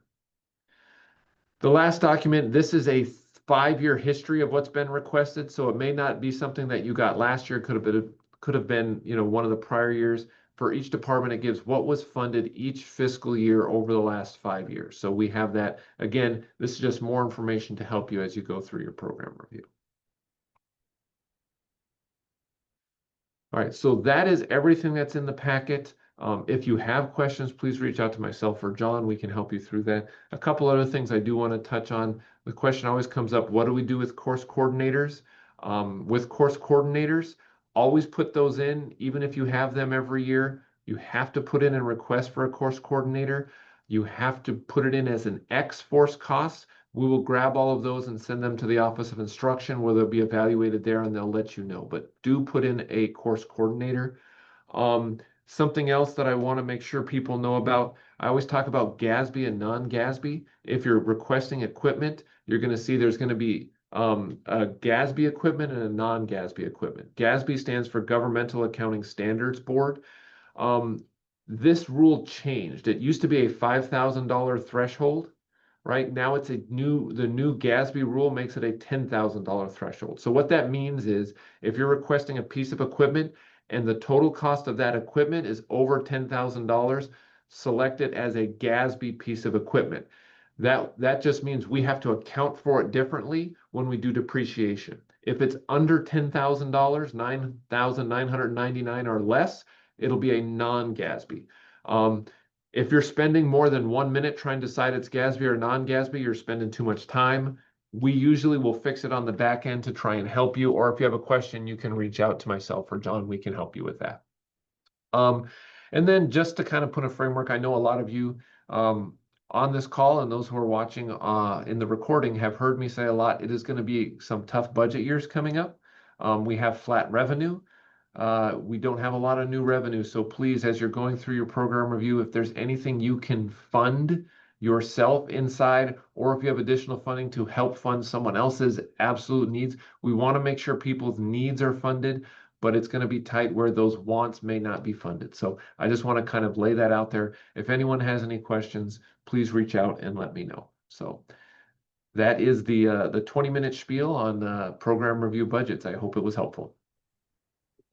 The last document, this is a 5-year history of what's been requested. So it may not be something that you got last year, could could have been, one of the prior years. For each department, it gives what was funded each fiscal year over the last 5 years. So we have that. Again, this is just more information to help you as you go through your program review. All right, so that is everything that's in the packet. If you have questions, please reach out to myself or John. We can help you through that. A couple other things I do want to touch on. The question always comes up, what do we do with course coordinators? With course coordinators, always put those in, even if you have them every year. You have to put in a request for a course coordinator. You have to put it in as an X-Force cost. We will grab all of those and send them to the Office of Instruction where they'll be evaluated there and they'll let you know. But do put in a course coordinator. Something else that I want to make sure people know about, I always talk about GASB and non-GASB. If you're requesting equipment, you're going to see there's going to be a GASB equipment and a non-GASB equipment. GASB stands for Governmental Accounting Standards Board. This rule changed. It used to be a $5,000 threshold. Right now, the new GASB rule makes it a $10,000 threshold. So what that means is if you're requesting a piece of equipment and the total cost of that equipment is over $10,000, select it as a GASB piece of equipment. That just means we have to account for it differently when we do depreciation. If it's under $10,000, $9,999 or less, it'll be a non-GASB. If you're spending more than 1 minute trying to decide it's GASB or non-GASB, you're spending too much time. We usually will fix it on the back end to try and help you, or if you have a question, you can reach out to myself or John. We can help you with that. And then just to kind of put a framework, I know a lot of you on this call and those who are watching in the recording have heard me say a lot. It is going to be some tough budget years coming up. We have flat revenue. We don't have a lot of new revenue. So please, as you're going through your program review, if there's anything you can fund yourself inside, or if you have additional funding to help fund someone else's absolute needs, we want to make sure people's needs are funded, but it's going to be tight where those wants may not be funded. So I just want to kind of lay that out there. If anyone has any questions, please reach out and let me know. So that is the 20-minute spiel on program review budgets. I hope it was helpful.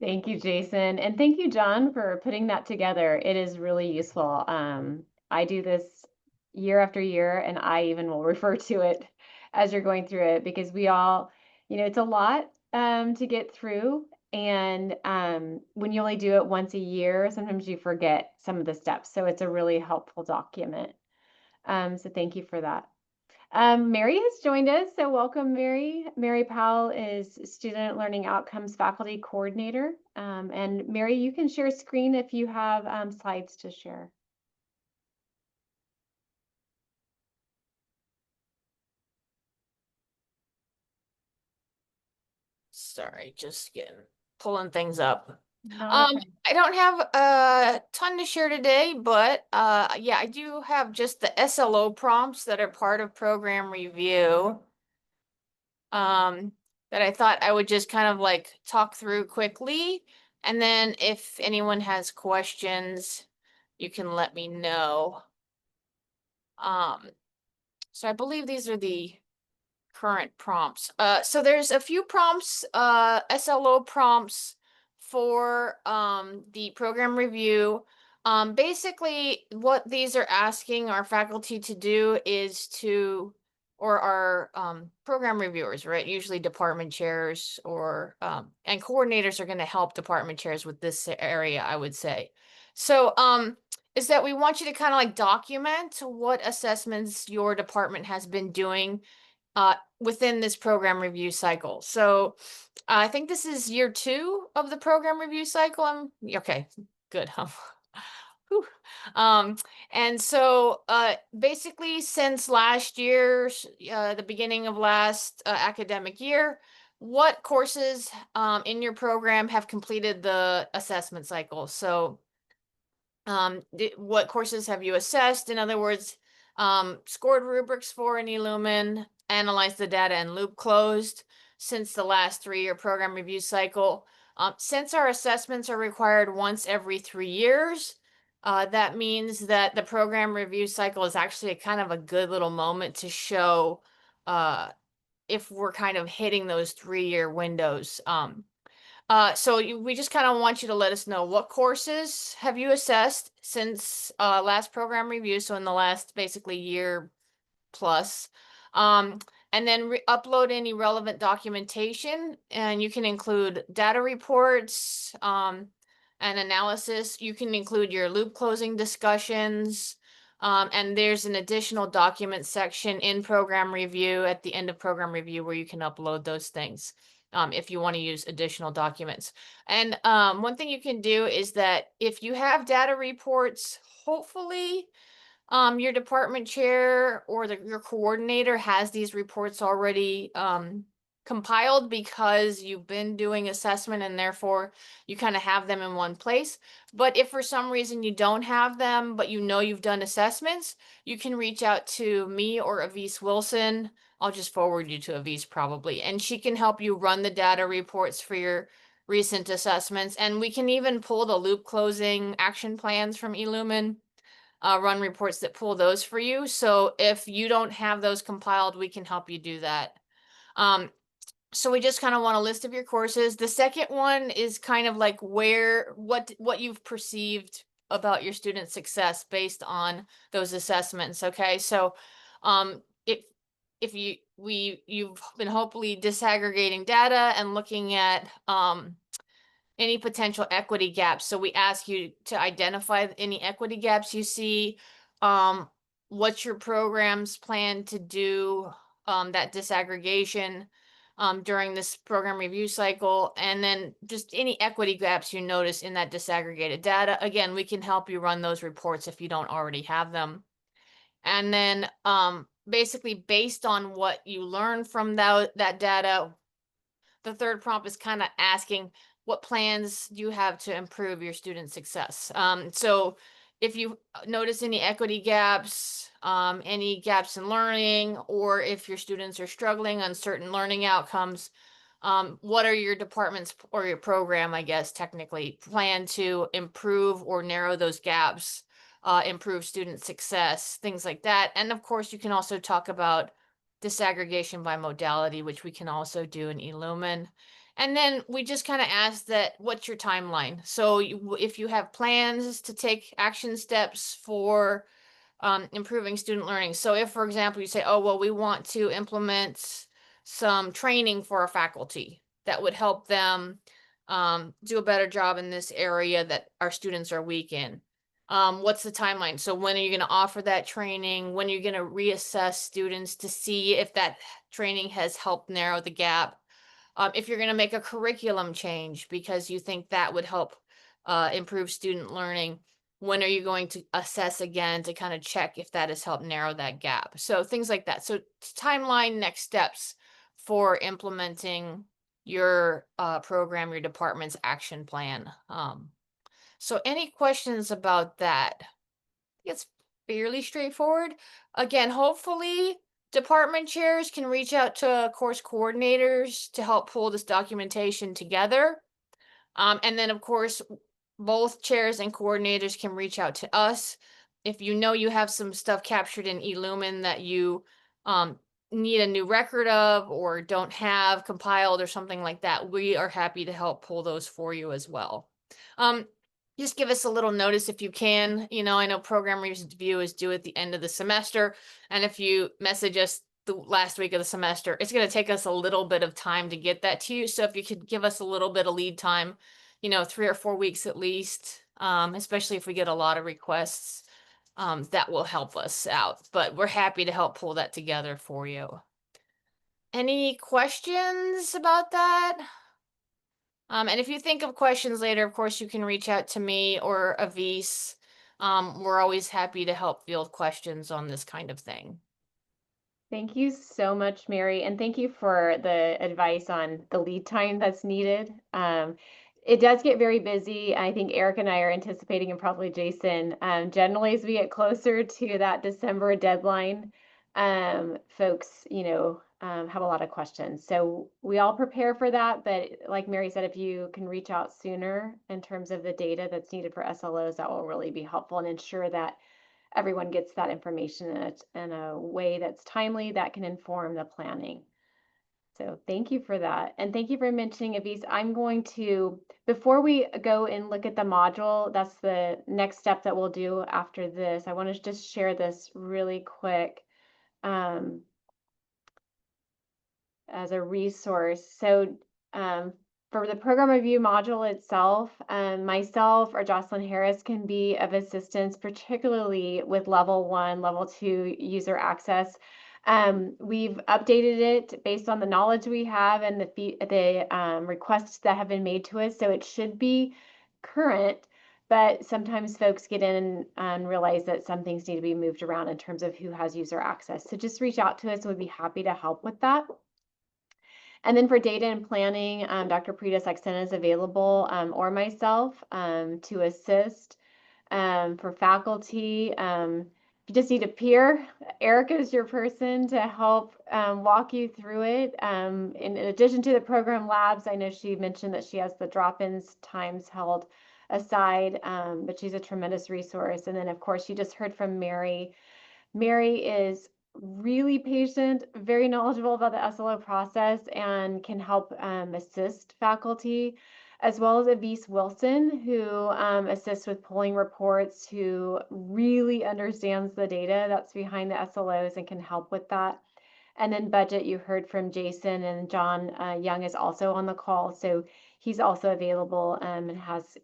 Thank you, Jason. And thank you, John, for putting that together. It is really useful. I do this year after year, and I even will refer to it as you're going through it because we all, it's a lot to get through. And when you only do it once a year, sometimes you forget some of the steps. So it's a really helpful document. So thank you for that. Mary has joined us, so welcome, Mary. Mary Powell is Student Learning Outcomes Faculty Coordinator. And Mary, you can share screen if you have slides to share. Sorry, just pulling things up. Not a problem. I don't have a ton to share today, but yeah, I do have just the SLO prompts that are part of program review. That I thought I would just kind of like talk through quickly. And then if anyone has questions, you can let me know. So I believe these are the current prompts. So there's a few prompts, SLO prompts for the program review. Basically what these are asking our faculty to do is to, or our program reviewers, right? Usually department chairs or, and coordinators are going to help department chairs with this area, I would say. So, is that we want you to kind of like document what assessments your department has been doing within this program review cycle. So I think this is year 2 of the program review cycle. Okay, good. Whew. And so basically since last year, the beginning of last academic year, what courses in your program have completed the assessment cycle? So what courses have you assessed? In other words, scored rubrics for in eLumen, analyzed the data and loop closed since the last 3-year program review cycle. Since our assessments are required once every 3 years, that means that the program review cycle is actually a kind of a good little moment to show if we're kind of hitting those 3-year windows. We just kind of want you to let us know what courses have you assessed since last program review, so in the last basically year plus. And then upload any relevant documentation, and you can include data reports and analysis. You can include your loop closing discussions. And there's an additional document section in program review at the end of program review where you can upload those things if you want to use additional documents. And one thing you can do is that if you have data reports, hopefully your department chair or your coordinator has these reports already compiled because you've been doing assessment and therefore you kind of have them in one place. But if for some reason you don't have them, but you know you've done assessments, you can reach out to me or Avise Wilson. I'll just forward you to Avise probably, and she can help you run the data reports for your recent assessments. And we can even pull the loop closing action plans from eLumen. Run reports that pull those for you. So if you don't have those compiled, we can help you do that. So we just kind of want a list of your courses. The second one is kind of like what you've perceived about your student success based on those assessments. Okay, so if you've been hopefully disaggregating data and looking at any potential equity gaps. So we ask you to identify any equity gaps you see, what's your programs plan to do, that disaggregation during this program review cycle, and then just any equity gaps you notice in that disaggregated data. Again, we can help you run those reports if you don't already have them. And then basically based on what you learn from that data, the third prompt is kind of asking what plans do you have to improve your student success. So if you notice any equity gaps, any gaps in learning, or if your students are struggling on certain learning outcomes, what are your departments or your program, I guess, technically plan to improve or narrow those gaps, improve student success, things like that. And of course, you can also talk about disaggregation by modality, which we can also do in eLumen. And then we just kind of ask that, what's your timeline? So if you have plans to take action steps for improving student learning. So if, for example, you say, oh, well, we want to implement some training for our faculty that would help them do a better job in this area that our students are weak in. What's the timeline? So when are you going to offer that training? When are you going to reassess students to see if that training has helped narrow the gap? If you're going to make a curriculum change because you think that would help improve student learning, when are you going to assess again to kind of check if that has helped narrow that gap? So things like that. So timeline, next steps for implementing your program, your department's action plan. So any questions about that? It's fairly straightforward. Again, hopefully department chairs can reach out to course coordinators to help pull this documentation together. And then of course, both chairs and coordinators can reach out to us. If you know you have some stuff captured in eLumen that you need a new record of or don't have compiled or something like that, we are happy to help pull those for you as well. Just give us a little notice if you can. You know, I know program review is due at the end of the semester. And if you message us the last week of the semester, it's going to take us a little bit of time to get that to you. So if you could give us a little bit of lead time, you know, 3 or 4 weeks at least, especially if we get a lot of requests, that will help us out. But we're happy to help pull that together for you. Any questions about that? And if you think of questions later, of course, you can reach out to me or Avise. We're always happy to help field questions on this kind of thing. Thank you so much, Mary, and thank you for the advice on the lead time that's needed. It does get very busy. I think Eric and I are anticipating, and probably Jason, generally as we get closer to that December deadline, folks, have a lot of questions. So we all prepare for that, but like Mary said, if you can reach out sooner in terms of the data that's needed for SLOs, that will really be helpful and ensure that everyone gets that information in a way that's timely that can inform the planning. So thank you for that. And thank you for mentioning Avis. I'm going to, before we go and look at the module, that's the next step that we'll do after this. I want to just share this really quick as a resource. So for the program review module itself, myself or Jocelyn Harris can be of assistance, particularly with level 1, level 2 user access. We've updated it based on the knowledge we have and the requests that have been made to us. So it should be current, but sometimes folks get in and realize that some things need to be moved around in terms of who has user access. So just reach out to us. We'd be happy to help with that. And then for data and planning, Dr. Prita Saxena is available, or myself, to assist. For faculty, you just need a peer. Erica is your person to help walk you through it. In addition to the program labs, I know she mentioned that she has the drop-ins times held aside, but she's a tremendous resource. And then, of course, you just heard from Mary. Mary is really patient, very knowledgeable about the SLO process, and can help assist faculty, as well as Avis Wilson, who assists with pulling reports, who really understands the data that's behind the SLOs and can help with that. And then budget, you heard from Jason, and John Young is also on the call, so he's also available and has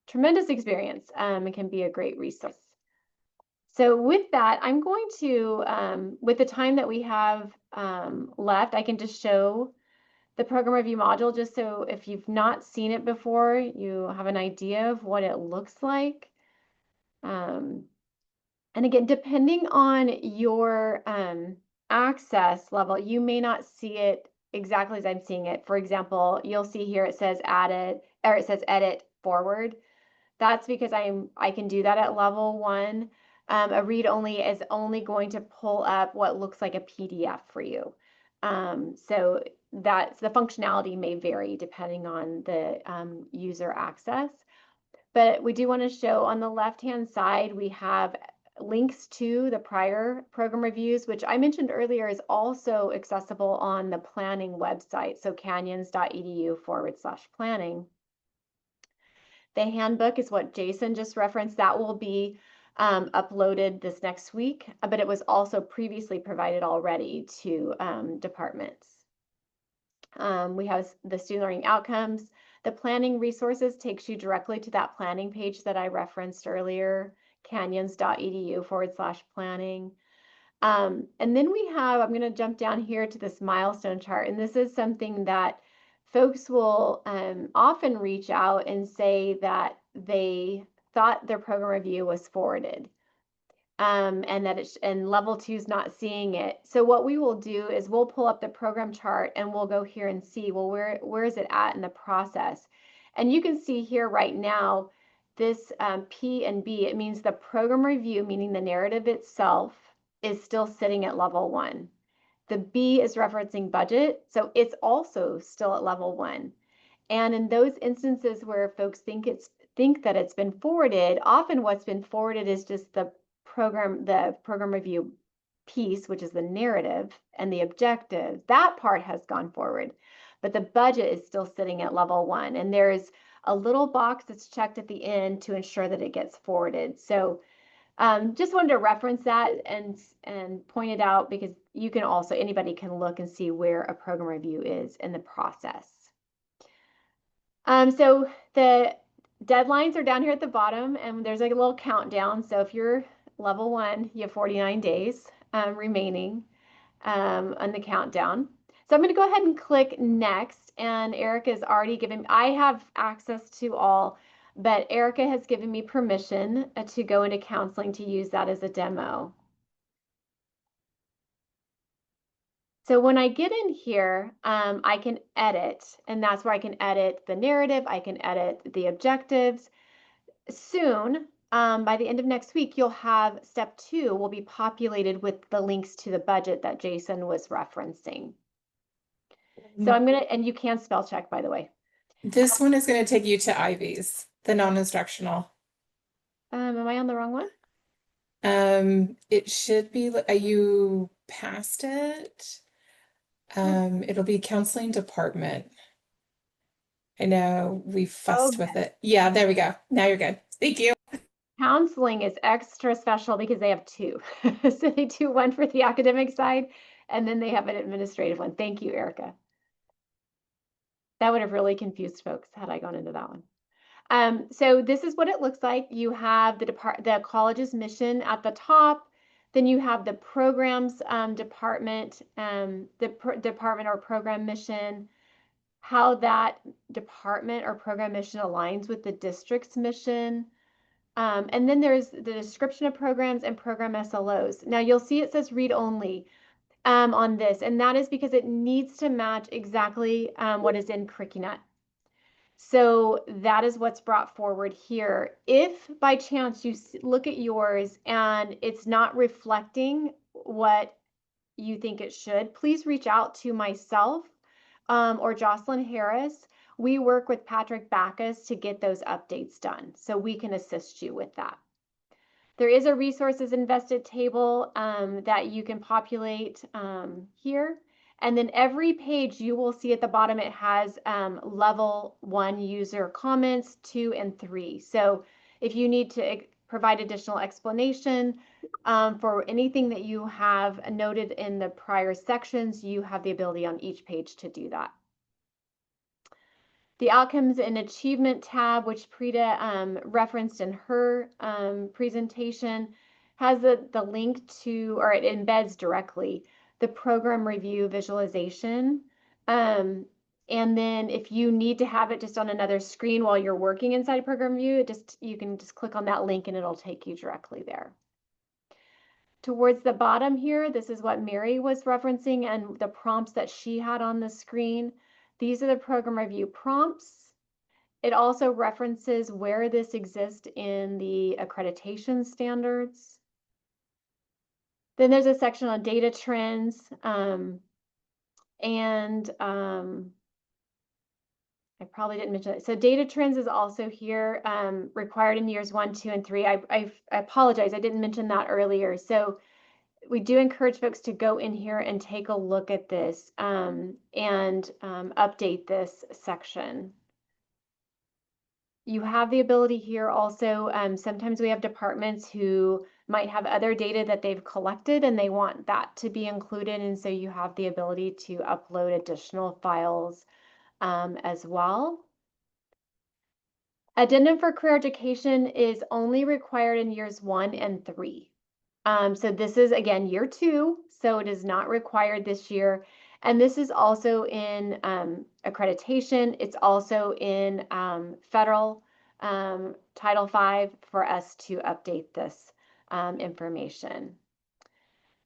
tremendous experience and can be a great resource. So with that, I'm going to, with the time that we have left, I can just show the program review module, just so if you've not seen it before, you have an idea of what it looks like. And again, depending on your access level, you may not see it exactly as I'm seeing it. For example, you'll see here it says added, or it says edit forward. That's because I can do that at level 1. A read only is only going to pull up what looks like a PDF for you. So that's the functionality may vary depending on the user access. But we do want to show on the left-hand side, we have links to the prior program reviews, which I mentioned earlier is also accessible on the planning website. So canyons.edu/planning. The handbook is what Jason just referenced. That will be uploaded this next week, but it was also previously provided already to departments. We have the student learning outcomes. The planning resources takes you directly to that planning page that I referenced earlier, canyons.edu/planning. And then we have, I'm going to jump down here to this milestone chart, and this is something that folks will often reach out and say that they thought their program review was forwarded, and that and level 2 is not seeing it. So what we will do is we'll pull up the program chart and we'll go here and see, well, where is it at in the process? And you can see here right now, this P and B, it means the program review, meaning the narrative itself, is still sitting at level 1. The B is referencing budget, so it's also still at level 1. And in those instances where folks think that it's been forwarded, often what's been forwarded is just the program review piece, which is the narrative and the objectives. That part has gone forward, but the budget is still sitting at level 1. And there's a little box that's checked at the end to ensure that it gets forwarded. So just wanted to reference that and point it out, because you can also, anybody can look and see where a program review is in the process. So the deadlines are down here at the bottom, and there's like a little countdown. So if you're level 1, you have 49 days remaining on the countdown. So I'm going to go ahead and click next, and Erica has already given, I have access to all, but Erica has given me permission to go into counseling to use that as a demo. So when I get in here, I can edit, and that's where I can edit the narrative, I can edit the objectives. Soon, by the end of next week, you'll have step 2 will be populated with the links to the budget that Jason was referencing. So I'm gonna, and you can spell check, by the way. This one is going to take you to Ivy's, the non-instructional. Am I on the wrong one? It should be, are you past it? It'll be counseling department. I know we fussed with Okay. it. Yeah, there we go. Now you're good. Thank you. Counseling is extra special because they have two. So they do one for the academic side, and then they have an administrative one. Thank you, Erica. That would have really confused folks had I gone into that one. So this is what it looks like. You have the college's mission at the top. Then you have the programs department, department or program mission, how that department or program mission aligns with the district's mission. And then there's the description of programs and program SLOs. Now you'll see it says read only on this, and that is because it needs to match exactly what is in CurricuNet. So that is what's brought forward here. If by chance you look at yours and it's not reflecting what you think it should, please reach out to myself or Jocelyn Harris. We work with Patrick Backus to get those updates done, so we can assist you with that. There is a resources invested table that you can populate here. And then every page you will see at the bottom, it has level 1 user comments, 2 and 3. So if you need to provide additional explanation for anything that you have noted in the prior sections, you have the ability on each page to do that. The Outcomes and Achievement tab, which Preeta referenced in her presentation, has the link to, or it embeds directly, the program review visualization. And then if you need to have it just on another screen while you're working inside program review, you can just click on that link and it'll take you directly there. Towards the bottom here, this is what Mary was referencing and the prompts that she had on the screen. These are the program review prompts. It also references where this exists in the accreditation standards. Then there's a section on data trends. I probably didn't mention it. So data trends is also here, required in years 1, 2, and 3. I apologize, I didn't mention that earlier. So we do encourage folks to go in here and take a look at this and update this section. You have the ability here also, sometimes we have departments who might have other data that they've collected and they want that to be included. And so you have the ability to upload additional files as well. Addendum for career education is only required in years 1 and 3. So this is, again, year 2, so it is not required this year. And this is also in accreditation. It's also in federal Title V for us to update this information.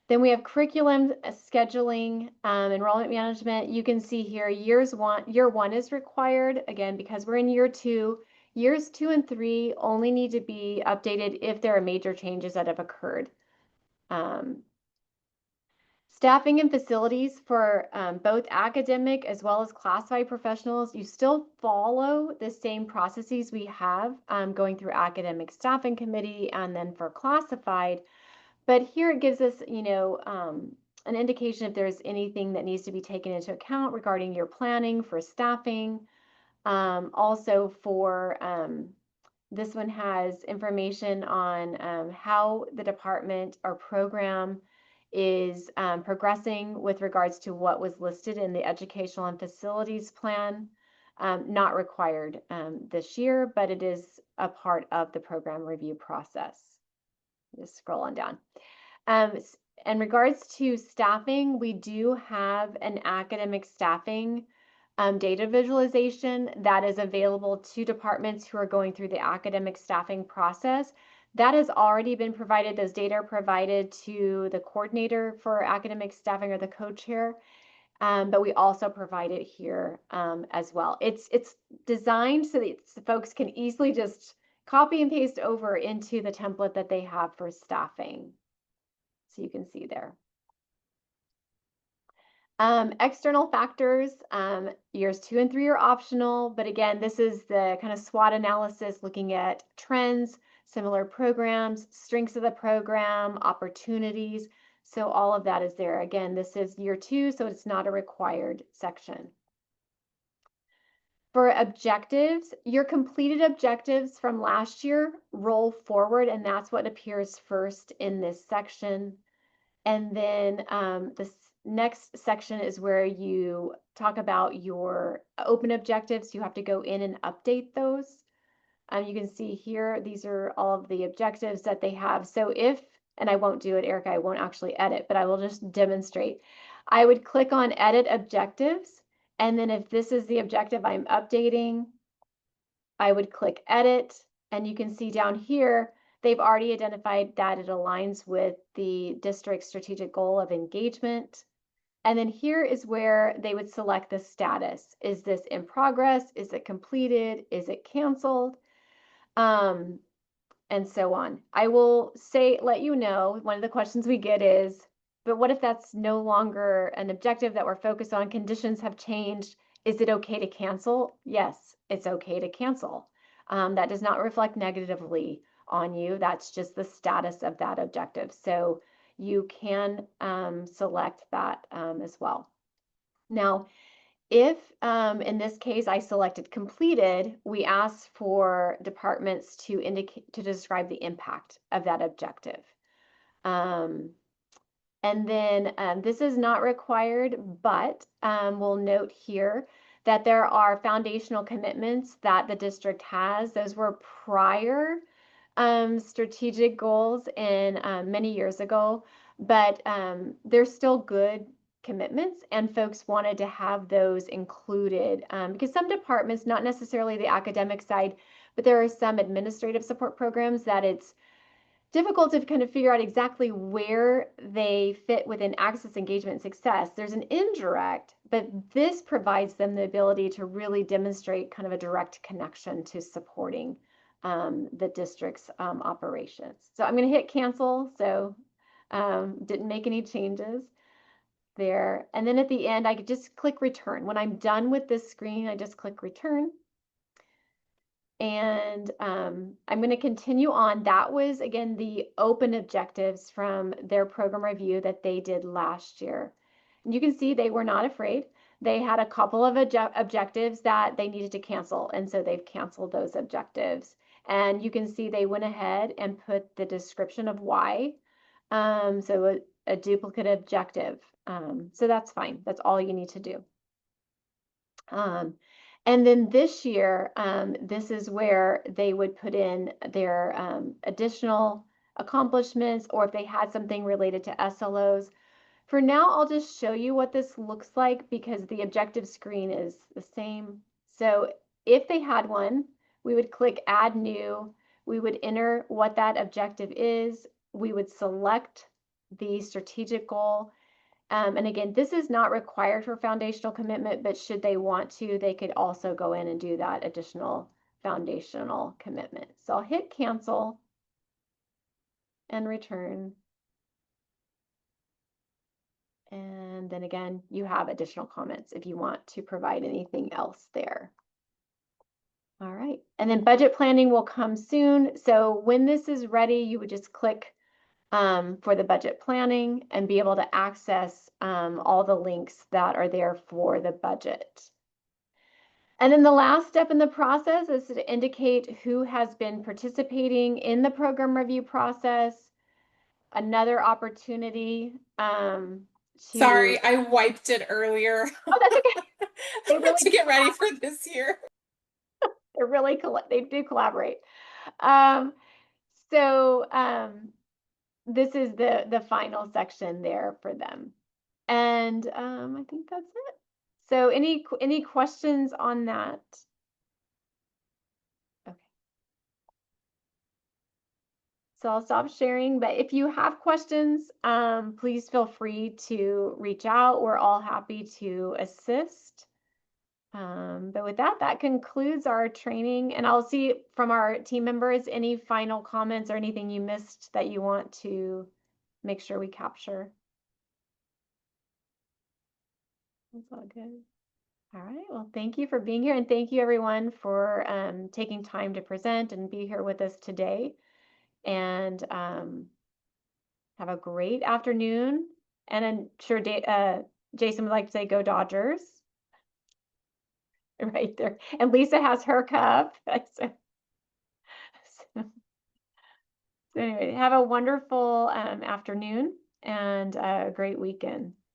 Then we have curriculum scheduling, enrollment management. You can see here year 1 is required, again, because we're in year 2. Years 2 and 3 only need to be updated if there are major changes that have occurred. Staffing and facilities for both academic as well as classified professionals, you still follow the same processes we have going through academic staffing committee and then for classified. But here it gives us, an indication if there's anything that needs to be taken into account regarding your planning for staffing. Also for this one has information on how the department or program is progressing with regards to what was listed in the educational and facilities plan. Not required this year, but it is a part of the program review process. Just scroll on down. In regards to staffing, we do have an academic staffing data visualization that is available to departments who are going through the academic staffing process. That has already been provided. Those data are provided to the coordinator for academic staffing or the co-chair, but we also provide it here as well. It's designed so that folks can easily just copy and paste over into the template that they have for staffing. So you can see there. External factors, years 2 and 3 are optional, but again, this is the kind of SWOT analysis looking at trends, similar programs, strengths of the program, opportunities. So all of that is there. Again, this is year 2, so it's not a required section. For objectives, your completed objectives from last year roll forward, and that's what appears first in this section. And then this next section is where you talk about your open objectives. You have to go in and update those. You can see here, these are all of the objectives that they have. So if, and I won't do it, Erica, I won't actually edit, but I will just demonstrate. I would click on edit objectives. And then if this is the objective I'm updating, I would click edit, and you can see down here, they've already identified that it aligns with the district's strategic goal of engagement. And then here is where they would select the status. Is this in progress? Is it completed? Is it canceled? And so on. I will let you know, one of the questions we get is, but what if that's no longer an objective that we're focused on? Conditions have changed. Is it okay to cancel? Yes, it's okay to cancel. That does not reflect negatively on you. That's just the status of that objective. So you can select that as well. Now, if in this case I selected completed, we ask for departments to describe the impact of that objective. And then this is not required, but we'll note here that there are foundational commitments that the district has. Those were prior strategic goals in many years ago, but they're still good commitments, and folks wanted to have those included because some departments, not necessarily the academic side, but there are some administrative support programs that it's difficult to kind of figure out exactly where they fit within access, engagement, and success. There's an indirect, but this provides them the ability to really demonstrate kind of a direct connection to supporting the district's operations. So I'm going to hit cancel. So didn't make any changes there. And then at the end, I could just click return. When I'm done with this screen, I just click return. And I'm going to continue on. That was, again, the open objectives from their program review that they did last year. And you can see they were not afraid. They had a couple of objectives that they needed to cancel, and so they've canceled those objectives. And you can see they went ahead and put the description of why. So a duplicate objective. So that's fine. That's all you need to do. And then this year, this is where they would put in their additional accomplishments, or if they had something related to SLOs. For now, I'll just show you what this looks like because the objective screen is the same. So if they had one, we would click Add New. We would enter what that objective is. We would select the strategic goal. And again, this is not required for foundational commitment, but should they want to, they could also go in and do that additional foundational commitment. So I'll hit cancel and return. And then again, you have additional comments if you want to provide anything else there. All right, and then budget planning will come soon. So when this is ready, you would just click for the budget planning and be able to access all the links that are there for the budget. And then the last step in the process is to indicate who has been participating in the program review process. Another opportunity Sorry, I wiped it earlier. Oh, that's okay. To get ready for this year. They're really they do collaborate. This is the final section there for them. And I think that's it. So any questions on that? Okay. So I'll stop sharing, but if you have questions, please feel free to reach out. We're all happy to assist. But with that, that concludes our training, and I'll see from our team members any final comments or anything you missed that you want to make sure we capture. That's all good. All right, well, thank you for being here, and thank you everyone for taking time to present and be here with us today. And Have a great afternoon. And I'm sure Jason would like to say, go Dodgers. Right there. And Lisa has her cup. So anyway, have a wonderful afternoon and a great weekend.